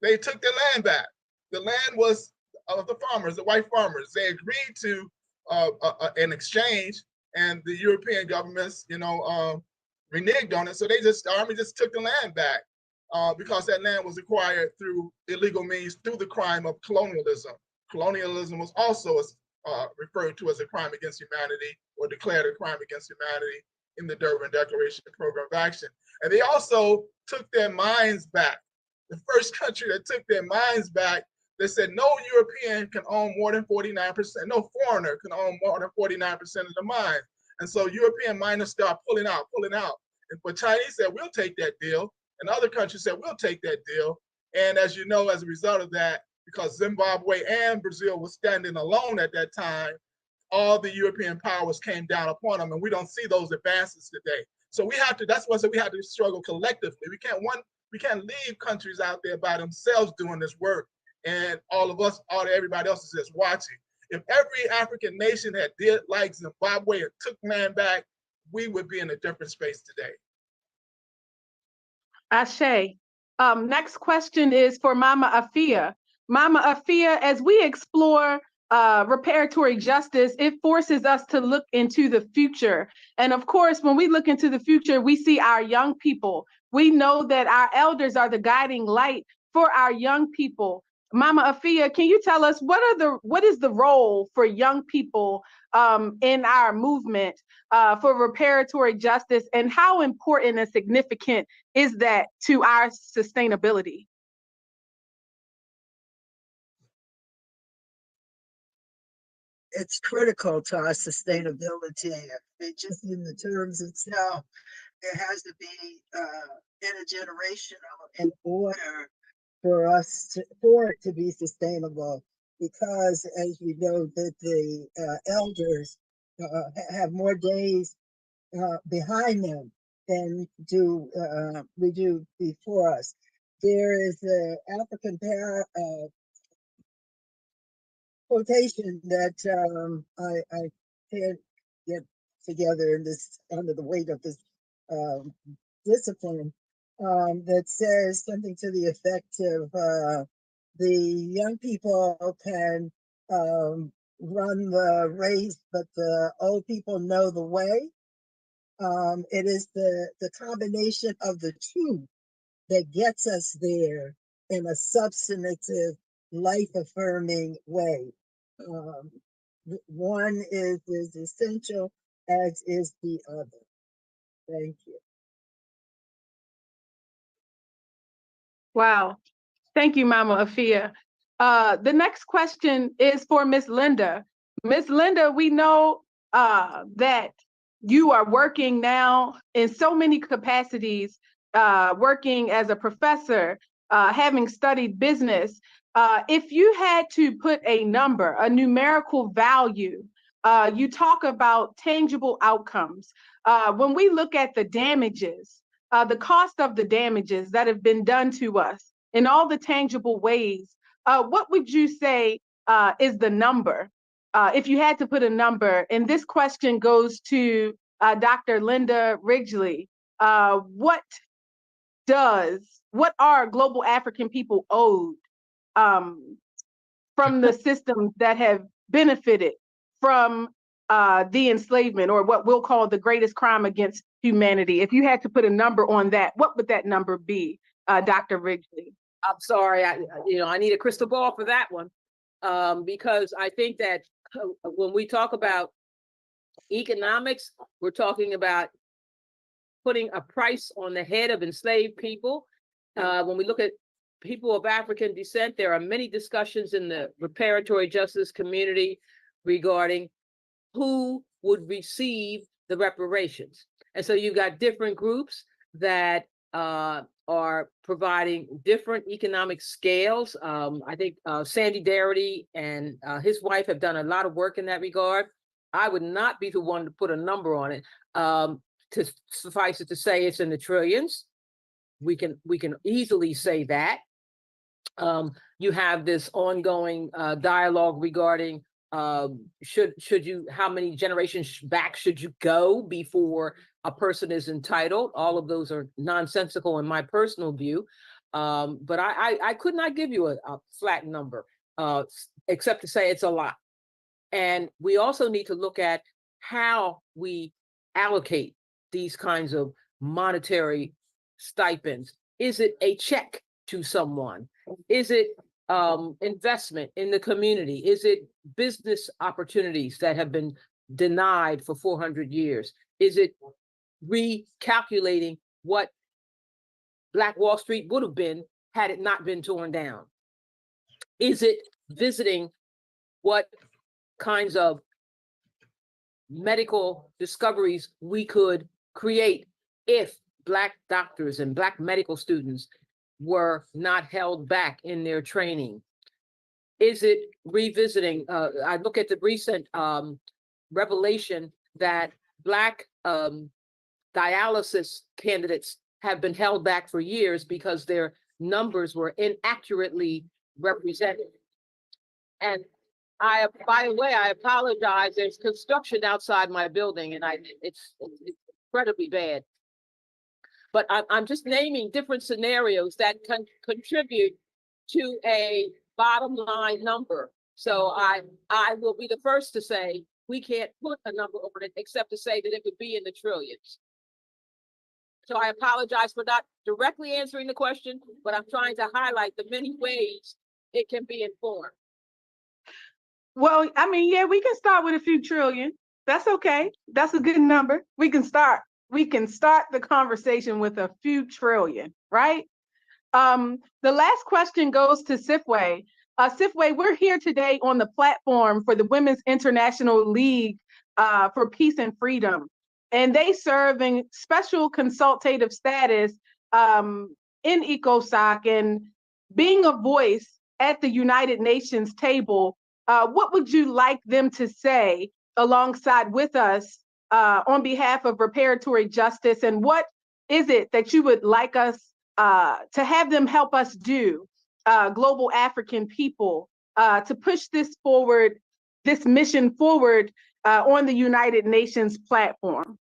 they took their land back. The land was of the farmers, the white farmers. They agreed to an exchange, and the European governments, reneged on it. So the army just took the land back because that land was acquired through illegal means, through the crime of colonialism. Colonialism was also referred to as a crime against humanity, or declared a crime against humanity in the Durban Declaration and Program of Action. And they also took their mines back. The first country that took their mines back, they said no European can own more than 49%, no foreigner can own more than 49% of the mine. And so European miners start pulling out. But Chinese said, we'll take that deal. And other countries said, we'll take that deal. And as you know, as a result of that, because Zimbabwe and Brazil were standing alone at that time, all the European powers came down upon them, and we don't see those advances today. So that's why we have to struggle collectively. We can't leave countries out there by themselves doing this work, and everybody else is just watching. If every African nation had did like Zimbabwe and took land back, we would be in a different space today. Ashe. Next question is for Mama Afia. Mama Afia, as we explore reparatory justice, it forces us to look into the future. And of course, when we look into the future, we see our young people. We know that our elders are the guiding light for our young people. Mama Afia, can you tell us what is the role for young people in our movement for reparatory justice, and how important and significant is that to our sustainability? It's critical to our sustainability. Just in the terms itself, it has to be intergenerational in order for it to be sustainable. Because as we know, that the elders have more days behind them than we do before us. There is an African quotation that I can't get together under the weight of this discipline, that says something to the effect of the young people can run the race, but the old people know the way. It is the combination of the two that gets us there in a substantive, life-affirming way. One is as essential as is the other. Thank you. Wow. Thank you, Mama Afia. The next question is for Miss Linda. Miss Linda, we know that you are working now in so many capacities, working as a professor, having studied business. If you had to put a number, a numerical value, you talk about tangible outcomes. When we look at the damages, the cost of the damages that have been done to us in all the tangible ways, what would you say is the number? If you had to put a number, and this question goes to Dr. Linda Ridgley, what are global African people owed from the systems that have benefited from the enslavement, or what we'll call the greatest crime against humanity? If you had to put a number on that, what would that number be, Dr. Ridgley? I'm sorry, I need a crystal ball for that one, because I think that when we talk about economics, we're talking about putting a price on the head of enslaved people. When we look at people of African descent, there are many discussions in the reparatory justice community regarding who would receive the reparations. And so you've got different groups that are providing different economic scales. I think Sandy Darity and his wife have done a lot of work in that regard. I would not be the one to put a number on it. To suffice it to say, it's in the trillions. We can easily say that. You have this ongoing dialogue regarding should you, how many generations back should you go before a person is entitled? All of those are nonsensical in my personal view. But I could not give you a flat number, except to say it's a lot. And we also need to look at how we allocate these kinds of monetary stipends. Is it a check to someone? Is it investment in the community? Is it business opportunities that have been denied for 400 years? Is it recalculating what Black Wall Street would have been had it not been torn down? Is it visiting what kinds of medical discoveries we could create if Black doctors and Black medical students were not held back in their training? Is it revisiting? I look at the recent revelation that Black dialysis candidates have been held back for years because their numbers were inaccurately represented. And by the way, I apologize. There's construction outside my building, and it's incredibly bad. But I'm just naming different scenarios that can contribute to a bottom line number. So I will be the first to say we can't put a number on it, except to say that it would be in the trillions. So I apologize for not directly answering the question, but I'm trying to highlight the many ways it can be informed. Well, I mean, yeah, we can start with a few trillion. That's okay. That's a good number. We can start the conversation with a few trillion, right? The last question goes to Sifway. Sifway, we're here today on the platform for the Women's International League for Peace and Freedom, and they serve in special consultative status in ECOSOC, and being a voice at the United Nations table. What would you like them to say alongside with us on behalf of reparatory justice? And what is it that you would like us to have them help us do, global African people, to push this forward, this mission forward on the United Nations platform?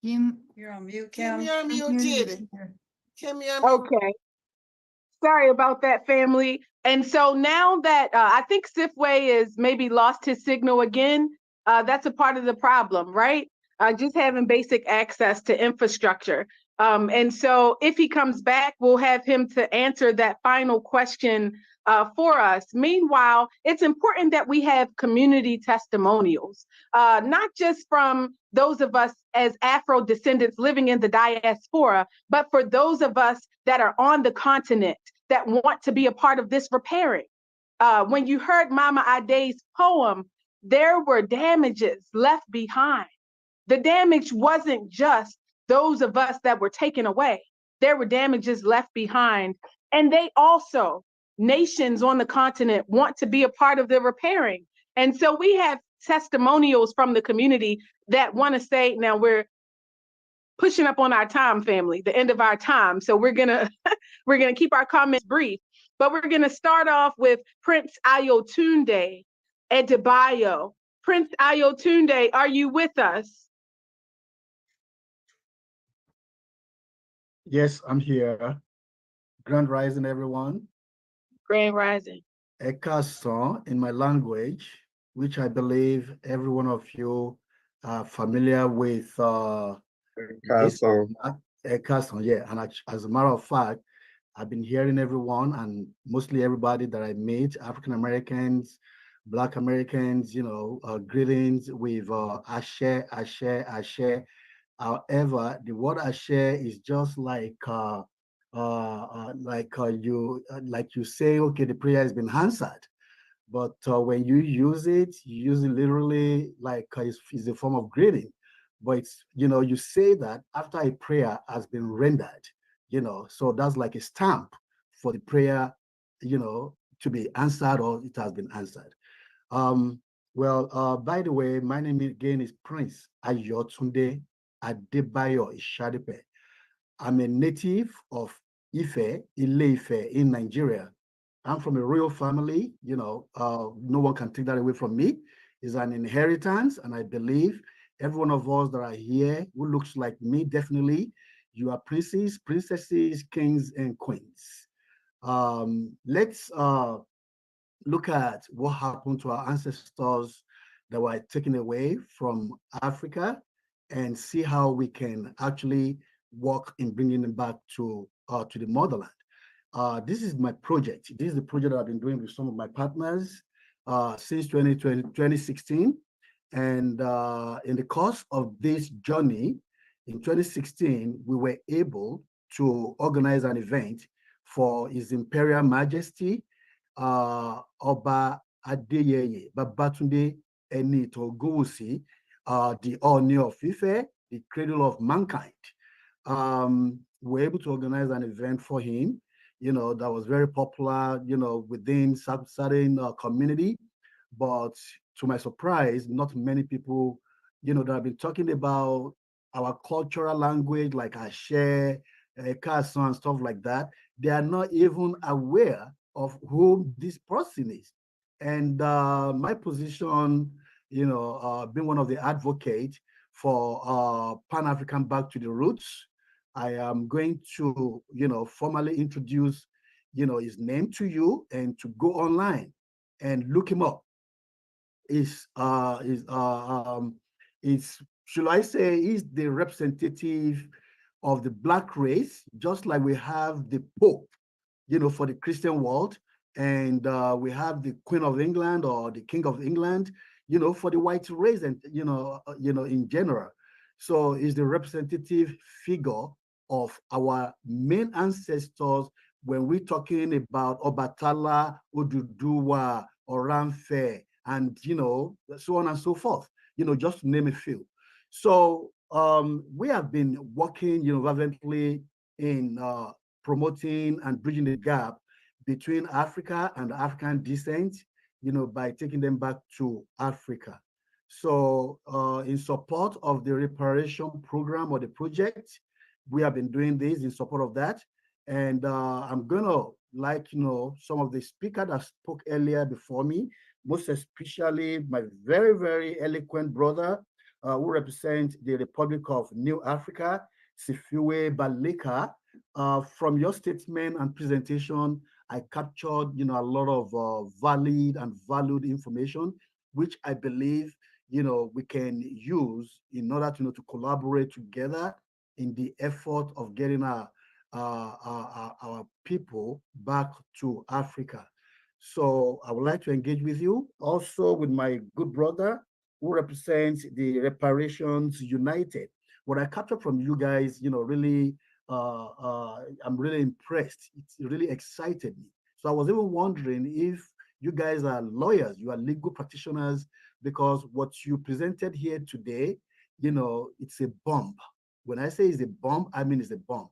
Kim, you're on mute, Kim. You're muted. Kim, you're muted. Okay. Sorry about that, family. And so now that I think Sifway is maybe lost his signal again, that's a part of the problem, right? Just having basic access to infrastructure. And so if he comes back, we'll have him to answer that final question for us. Meanwhile, it's important that we have community testimonials, not just from those of us as Afro descendants living in the diaspora, but for those of us that are on the continent that want to be a part of this repairing. When you heard Mama Ade's poem, there were damages left behind. The damage wasn't just those of us that were taken away. there were damages left behind. And they also, nations on the continent, want to be a part of the repairing. And so we have testimonials from the community that want to say, now we're pushing up on our time, family, the end of our time. So we're gonna we're gonna keep our comments brief, but we're gonna start off with Prince Ayotunde Adebayo. Prince Ayotunde, are you with us? Yes, I'm here. Grand Rising, everyone. Grand Rising. Ekason in my language, which I believe every one of you are familiar with. Kassam. Ekason, yeah. And as a matter of fact, I've been hearing everyone and mostly everybody that I meet, African Americans, Black Americans, greetings with Ashe, Ashe, Ashe. However, the word Ashe is just like you say, okay, the prayer has been answered. But when you use it literally like it's a form of greeting. But it's, you say that after a prayer has been rendered, so that's like a stamp for the prayer, to be answered or it has been answered. By the way, my name again is Prince Ayotunde Adebayo Ishadipe. I'm a native of Ife, Ile-Ife in Nigeria. I'm from a royal family, no one can take that away from me. It's an inheritance, and I believe every one of us that are here who looks like me, definitely, you are princes, princesses, kings, and queens. Let's look at what happened to our ancestors that were taken away from Africa and see how we can actually work in bringing them back to the motherland. This is my project. This is the project that I've been doing with some of my partners since 2016. And in the course of this journey, in 2016, we were able to organize an event for His Imperial Majesty, Oba Adeyeye Babatunde Enito Ogunwusi, the Ooni of Ife, the cradle of mankind. We're able to organize an event for him, that was very popular, within certain community. But to my surprise, not many people, that have been talking about our cultural language, like Ashe, Kassam, and stuff like that, they are not even aware of who this person is. And my position, being one of the advocates for Pan-African Back to the Roots, I am going to, formally introduce, his name to you and to go online and look him up. Should I say, he's the representative of the Black race, just like we have the Pope, for the Christian world, and we have the Queen of England or the King of England, for the white race, and in general. So he's the representative figure of our main ancestors when we're talking about Obatala, Oduduwa, Oramfe, and so on and so forth, just to name a few. So we have been working fervently in promoting and bridging the gap between Africa and African descent, by taking them back to Africa. So in support of the reparation program or the project, we have been doing this in support of that. And I'm gonna, some of the speakers that spoke earlier before me, most especially my very, very eloquent brother who represents the Republic of New Africa, Sifiwe Baleka. From your statement and presentation, I captured, a lot of valid and valued information, which I believe, we can use in order to, to collaborate together in the effort of getting our people back to Africa. So I would like to engage with you, also with my good brother who represents the Reparations United. What I captured from you guys, really, I'm really impressed. It really excited me. So I was even wondering if you guys are lawyers, you are legal practitioners, because what you presented here today, it's a bomb. When I say it's a bomb, I mean it's a bomb.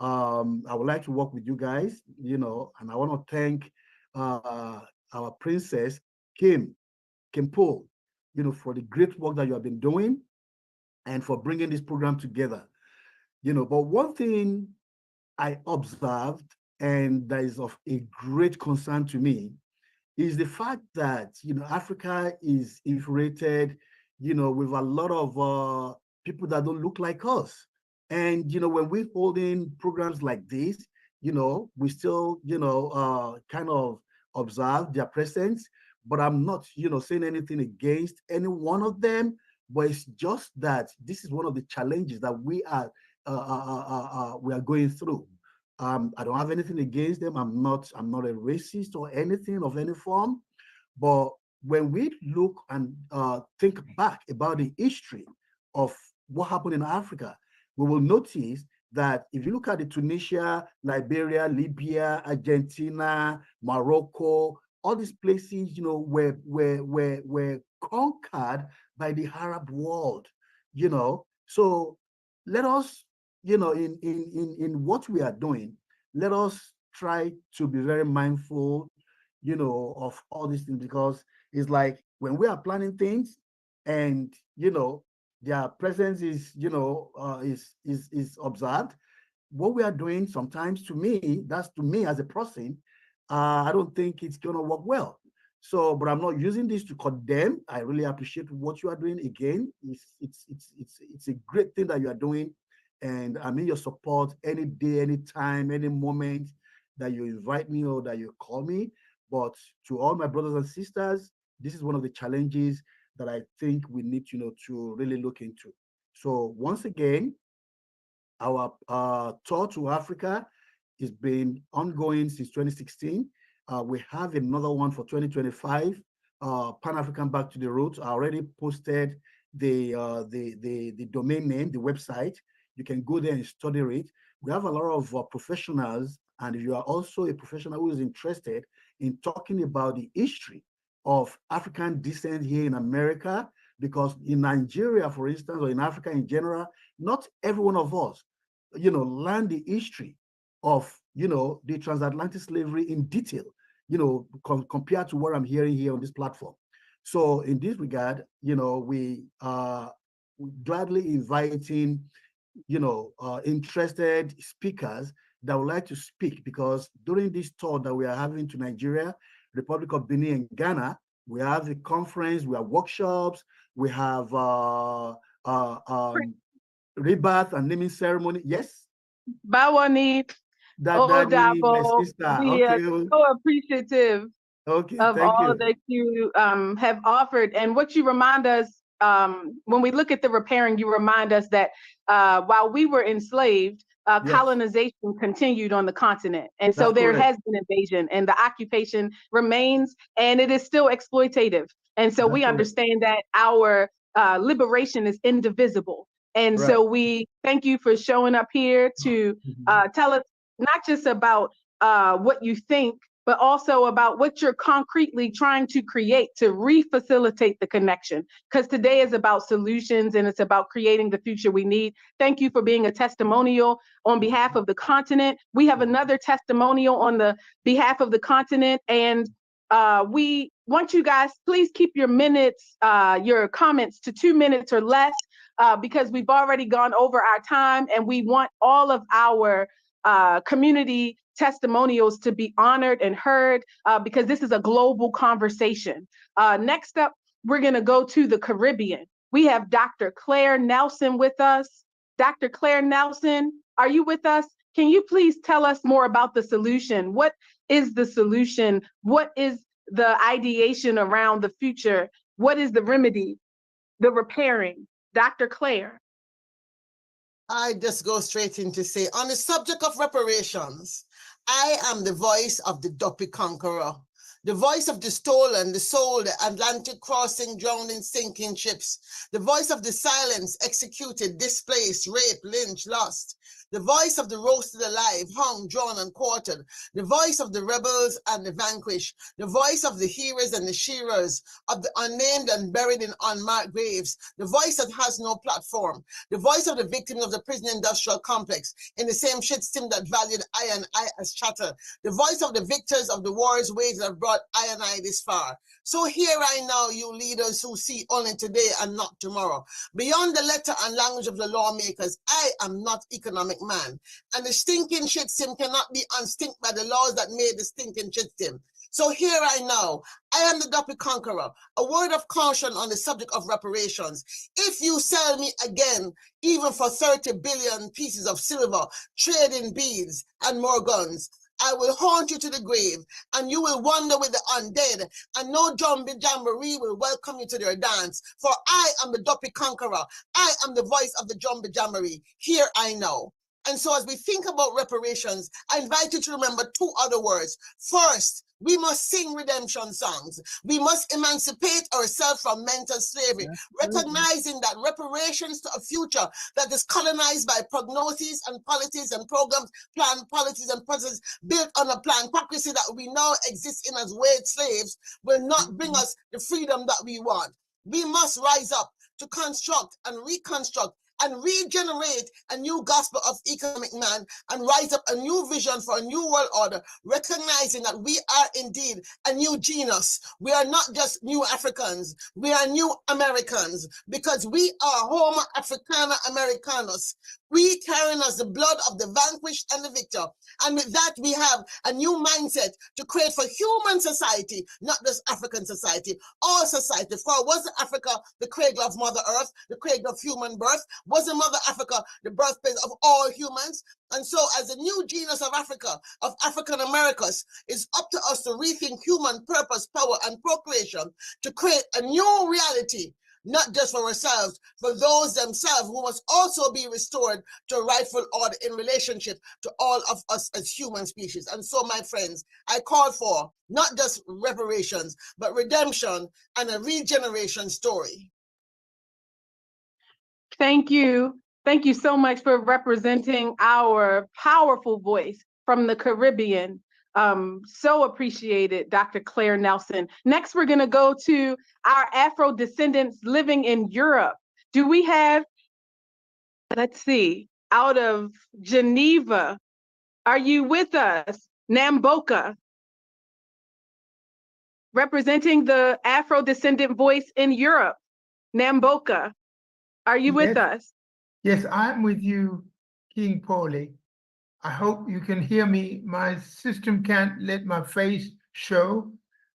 I would like to work with you guys, you know, and I want to thank our princess, Kim Poole, you know, for the great work that you have been doing and for bringing this program together. You know, but one thing I observed, and that is of a great concern to me, is the fact that, you know, Africa is infiltrated, you know, with a lot of people that don't look like us. And, you know, when we're holding programs like this, you know, we still, you know, kind of observe their presence, but I'm not, you know, saying anything against any one of them, but it's just that this is one of the challenges that we are going through. I don't have anything against them. I'm not a racist or anything of any form. But when we look and think back about the history of what happened in Africa, we will notice that if you look at the Tunisia, Liberia, Libya, Argentina, Morocco, all these places, you know, were conquered by the Arab world, you know. So let us, you know, in what we are doing, let us try to be very mindful, you know, of all these things, because it's like when we are planning things and, you know, their presence is, you know, is observed, what we are doing sometimes, to me as a person, I don't think it's going to work well. So, but I'm not using this to condemn. I really appreciate what you are doing. Again, it's a great thing that you are doing, and I'm in your support any day, any time, any moment that you invite me or that you call me. But to all my brothers and sisters, this is one of the challenges that I think we need, you know, to really look into. So once again, our tour to Africa has been ongoing since 2016. We have another one for 2025, Pan-African Back to the Roots. I already posted the domain name, the website. You can go there and study it. We have a lot of professionals, and if you are also a professional who is interested in talking about the history of African descent here in America, because in Nigeria, for instance, or in Africa in general, not every one of us, you know, learn the history of, you know, the transatlantic slavery in detail, you know, compared to what I'm hearing here on this platform. So in this regard, you know, we are gladly inviting, you know, interested speakers that would like to speak, because during this tour that we are having to Nigeria, Republic of Benin, and Ghana, we have a conference, we have workshops, we have rebirth and naming ceremony. Yes. Bawani, My sister. we are Okay. so appreciative of thank all you. that you have offered. And what you remind us, when we look at the repairing, you remind us that while we were enslaved, Yes. colonization continued on the continent. And so That's there correct. has been invasion, and the occupation remains, and it is still exploitative. And so That's we correct. understand that our liberation is indivisible. And Right. so we thank you for showing up here to tell us not just about what you think, but also about what you're concretely trying to create to refacilitate the connection. Because today is about solutions, and it's about creating the future we need. Thank you for being a testimonial on behalf of the continent. We have another testimonial on the behalf of the continent, and we want you guys, please keep your minutes, your comments to 2 minutes or less, because we've already gone over our time, and we want all of our community testimonials to be honored and heard, because this is a global conversation. Next up, we're going to go to the Caribbean. We have Dr. Claire Nelson with us. Dr. Claire Nelson, are you with us? Can you please tell us more about the solution? What is the solution? What is the ideation around the future? What is the remedy, the repairing? Dr. Claire. I just go straight in to say, on the subject of reparations, I am the voice of the Duppy conqueror, the voice of the stolen, the sold, the Atlantic crossing, drowning, sinking ships, the voice of the silenced, executed, displaced, raped, lynched, lost, the voice of the roasted alive, hung, drawn, and quartered, the voice of the rebels and the vanquished, the voice of the hearers and the shearers, of the unnamed and buried in unmarked graves, the voice that has no platform, the voice of the victims of the prison industrial complex, in the same shit system that valued I and I as chatter, the voice of the victors of the wars waged that have brought I and I this far. So here I now, you leaders who see only today and not tomorrow. Beyond the letter and language of the lawmakers, I am not economic man. And the stinking shit system cannot be unstinked by the laws that made the stinking shit system. So here I know, I am the Duppy Conqueror, a word of caution on the subject of reparations. If you sell me again, even for 30 billion pieces of silver, trading beads and more guns, I will haunt you to the grave, and you will wander with the undead, and no jamboree will welcome you to their dance. For I am the Duppy Conqueror. I am the voice of the jamboree. Here I know. And so as we think about reparations, I invite you to remember two other words. First, we must sing redemption songs. We must emancipate ourselves from mental slavery, recognizing that reparations to a future that is colonized by prognoses and policies and programs, planned policies and processes built on a plantocracy that we now exist in as wage slaves will not bring us the freedom that we want. We must rise up to construct and reconstruct and regenerate a new gospel of economic man and rise up a new vision for a new world order, recognizing that we are indeed a new genus. We are not just new Africans, we are new Americans, because we are Homo Africana Americanus. We carrying us the blood of the vanquished and the victor. And with that, we have a new mindset to create for human society, not just African society, all society. For wasn't Africa the cradle of Mother Earth, the cradle of human birth? Wasn't Mother Africa the birthplace of all humans? And so as a new genus of Africa, of African Americas, it's up to us to rethink human purpose, power, and procreation to create a new reality, not just for ourselves, for those themselves who must also be restored to a rightful order in relationship to all of us as human species. And so, my friends, I call for not just reparations, but redemption and a regeneration story. Thank you. Thank you so much for representing our powerful voice from the Caribbean. So appreciated, Dr. Claire Nelson. Next, we're gonna go to our Afro descendants living in Europe. Do we have, let's see, out of Geneva, are you with us? Namboka, representing the Afro descendant voice in Europe. Namboka, are you with us? Yes, I'm with you, King Paulie. I hope you can hear me. My system can't let my face show.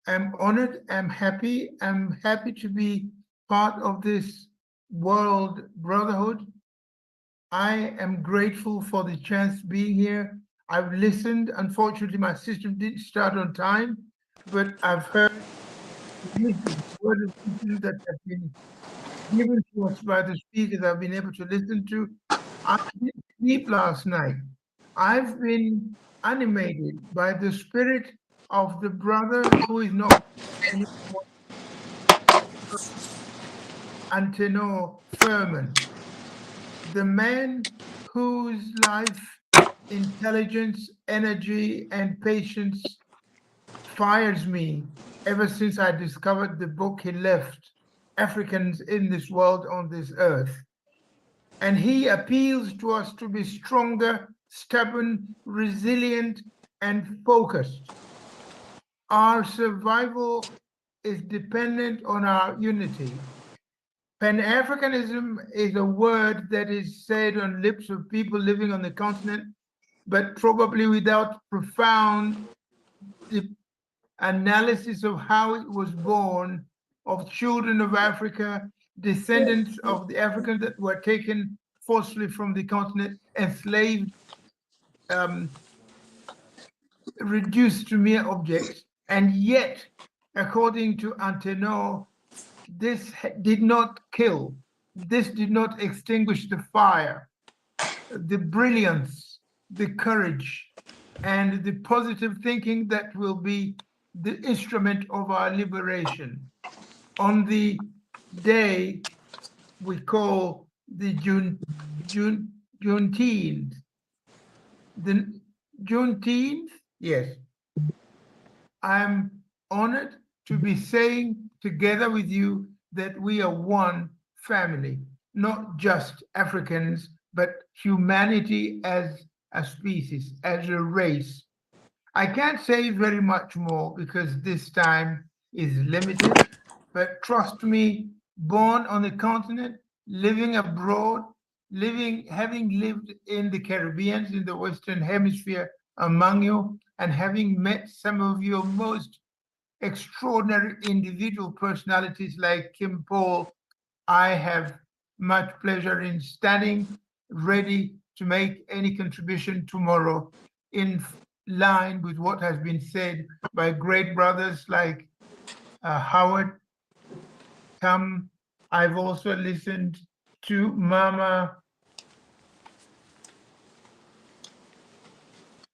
I'm honored, I'm happy to be part of this world brotherhood. I am grateful for the chance to be here. I've listened. Unfortunately, my system didn't start on time, but I've heard the word of wisdom that have been given to us by the speakers I've been able to listen to. I didn't sleep last night. I've been animated by the spirit of the brother who is not anymore, Antenor Furman, the man whose life, intelligence, energy, and patience fires me ever since I discovered the book he left, Africans in This World on This Earth. And he appeals to us to be stronger, stubborn, resilient, and focused. Our survival is dependent on our unity. Pan-Africanism is a word that is said on lips of people living on the continent, but probably without profound analysis of how it was born, of children of Africa, descendants of the Africans that were taken forcibly from the continent, enslaved, reduced to mere objects. And yet, according to Antenor, this did not kill, this did not extinguish the fire, the brilliance, the courage, and the positive thinking that will be the instrument of our liberation. On the day we call the Juneteenth, the Juneteenth, yes. I'm honored to be saying together with you that we are one family, not just Africans, but humanity as a species, as a race. I can't say very much more because this time is limited, but trust me, born on the continent, living abroad, having lived in the Caribbean, in the Western Hemisphere among you, and having met some of your most extraordinary individual personalities like Kim Paul, I have much pleasure in standing ready to make any contribution tomorrow in line with what has been said by great brothers like Howard, Kamm. I've also listened to Mama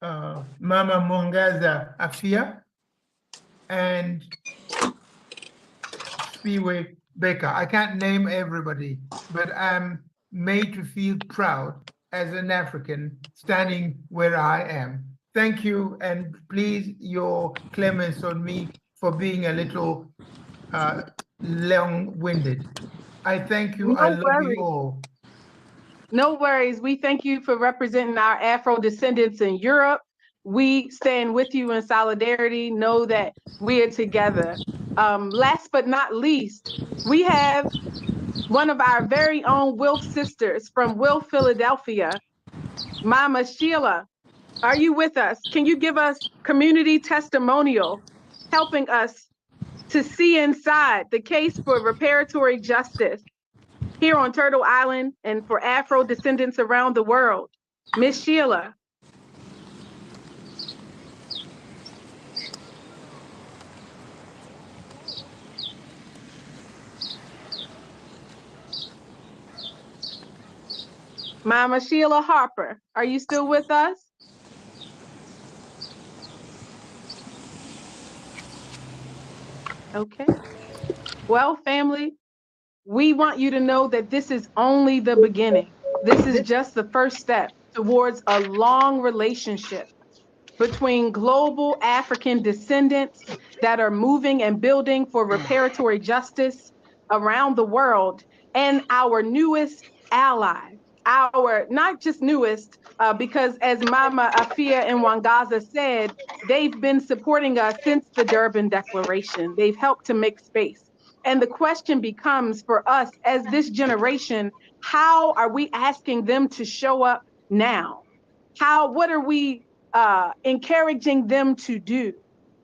Mwangaza Afia and Spiwe Baker. I can't name everybody, but I'm made to feel proud as an African standing where I am. Thank you, and please your clemence on me for being a little long-winded. I thank you. No I love worries. you all. No worries. We thank you for representing our Afro descendants in Europe. We stand with you in solidarity. Know that we are together. Last but not least, we have one of our very own Wilf sisters from Wilf, Philadelphia, Mama Sheila. Are you with us? Can you give us community testimonial, helping us to see inside the case for reparatory justice here on Turtle Island and for Afro descendants around the world? Miss Sheila. Mama Sheila Harper, are you still with us? Okay. Well, family, we want you to know that this is only the beginning. This is just the first step towards a long relationship between global African descendants that are moving and building for reparatory justice around the world, and our newest ally, our not just newest, because as Mama Afia and Wangaza said, they've been supporting us since the Durban Declaration. They've helped to make space. And the question becomes for us as this generation, how are we asking them to show up now? What are we encouraging them to do?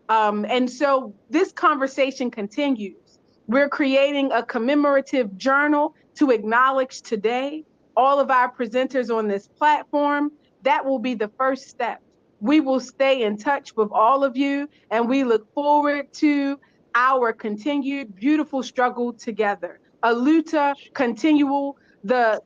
And so this conversation continues. We're creating a commemorative journal to acknowledge today all of our presenters on this platform. That will be the first step. We will stay in touch with all of you, and we look forward to our continued beautiful struggle together. A luta continua, the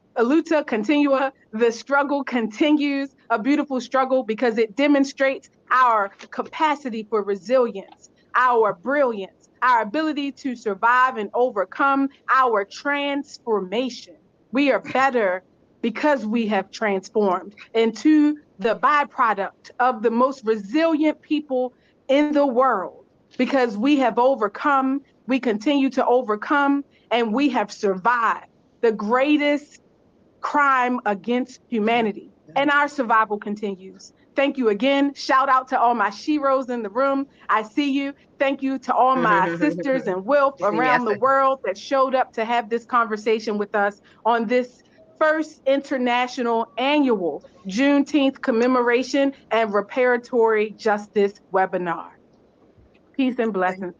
struggle continues, a beautiful struggle because it demonstrates our capacity for resilience, our brilliance, our ability to survive and overcome, our transformation. We are better because we have transformed into the byproduct of the most resilient people in the world, because we have overcome, we continue to overcome, and we have survived the greatest crime against humanity. And our survival continues. Thank you again. Shout out to all my sheroes in the room. I see you. Thank you to all my sisters and Wilf around the world that showed up to have this conversation with us on this first international annual Juneteenth commemoration and reparatory justice webinar. Peace and blessings.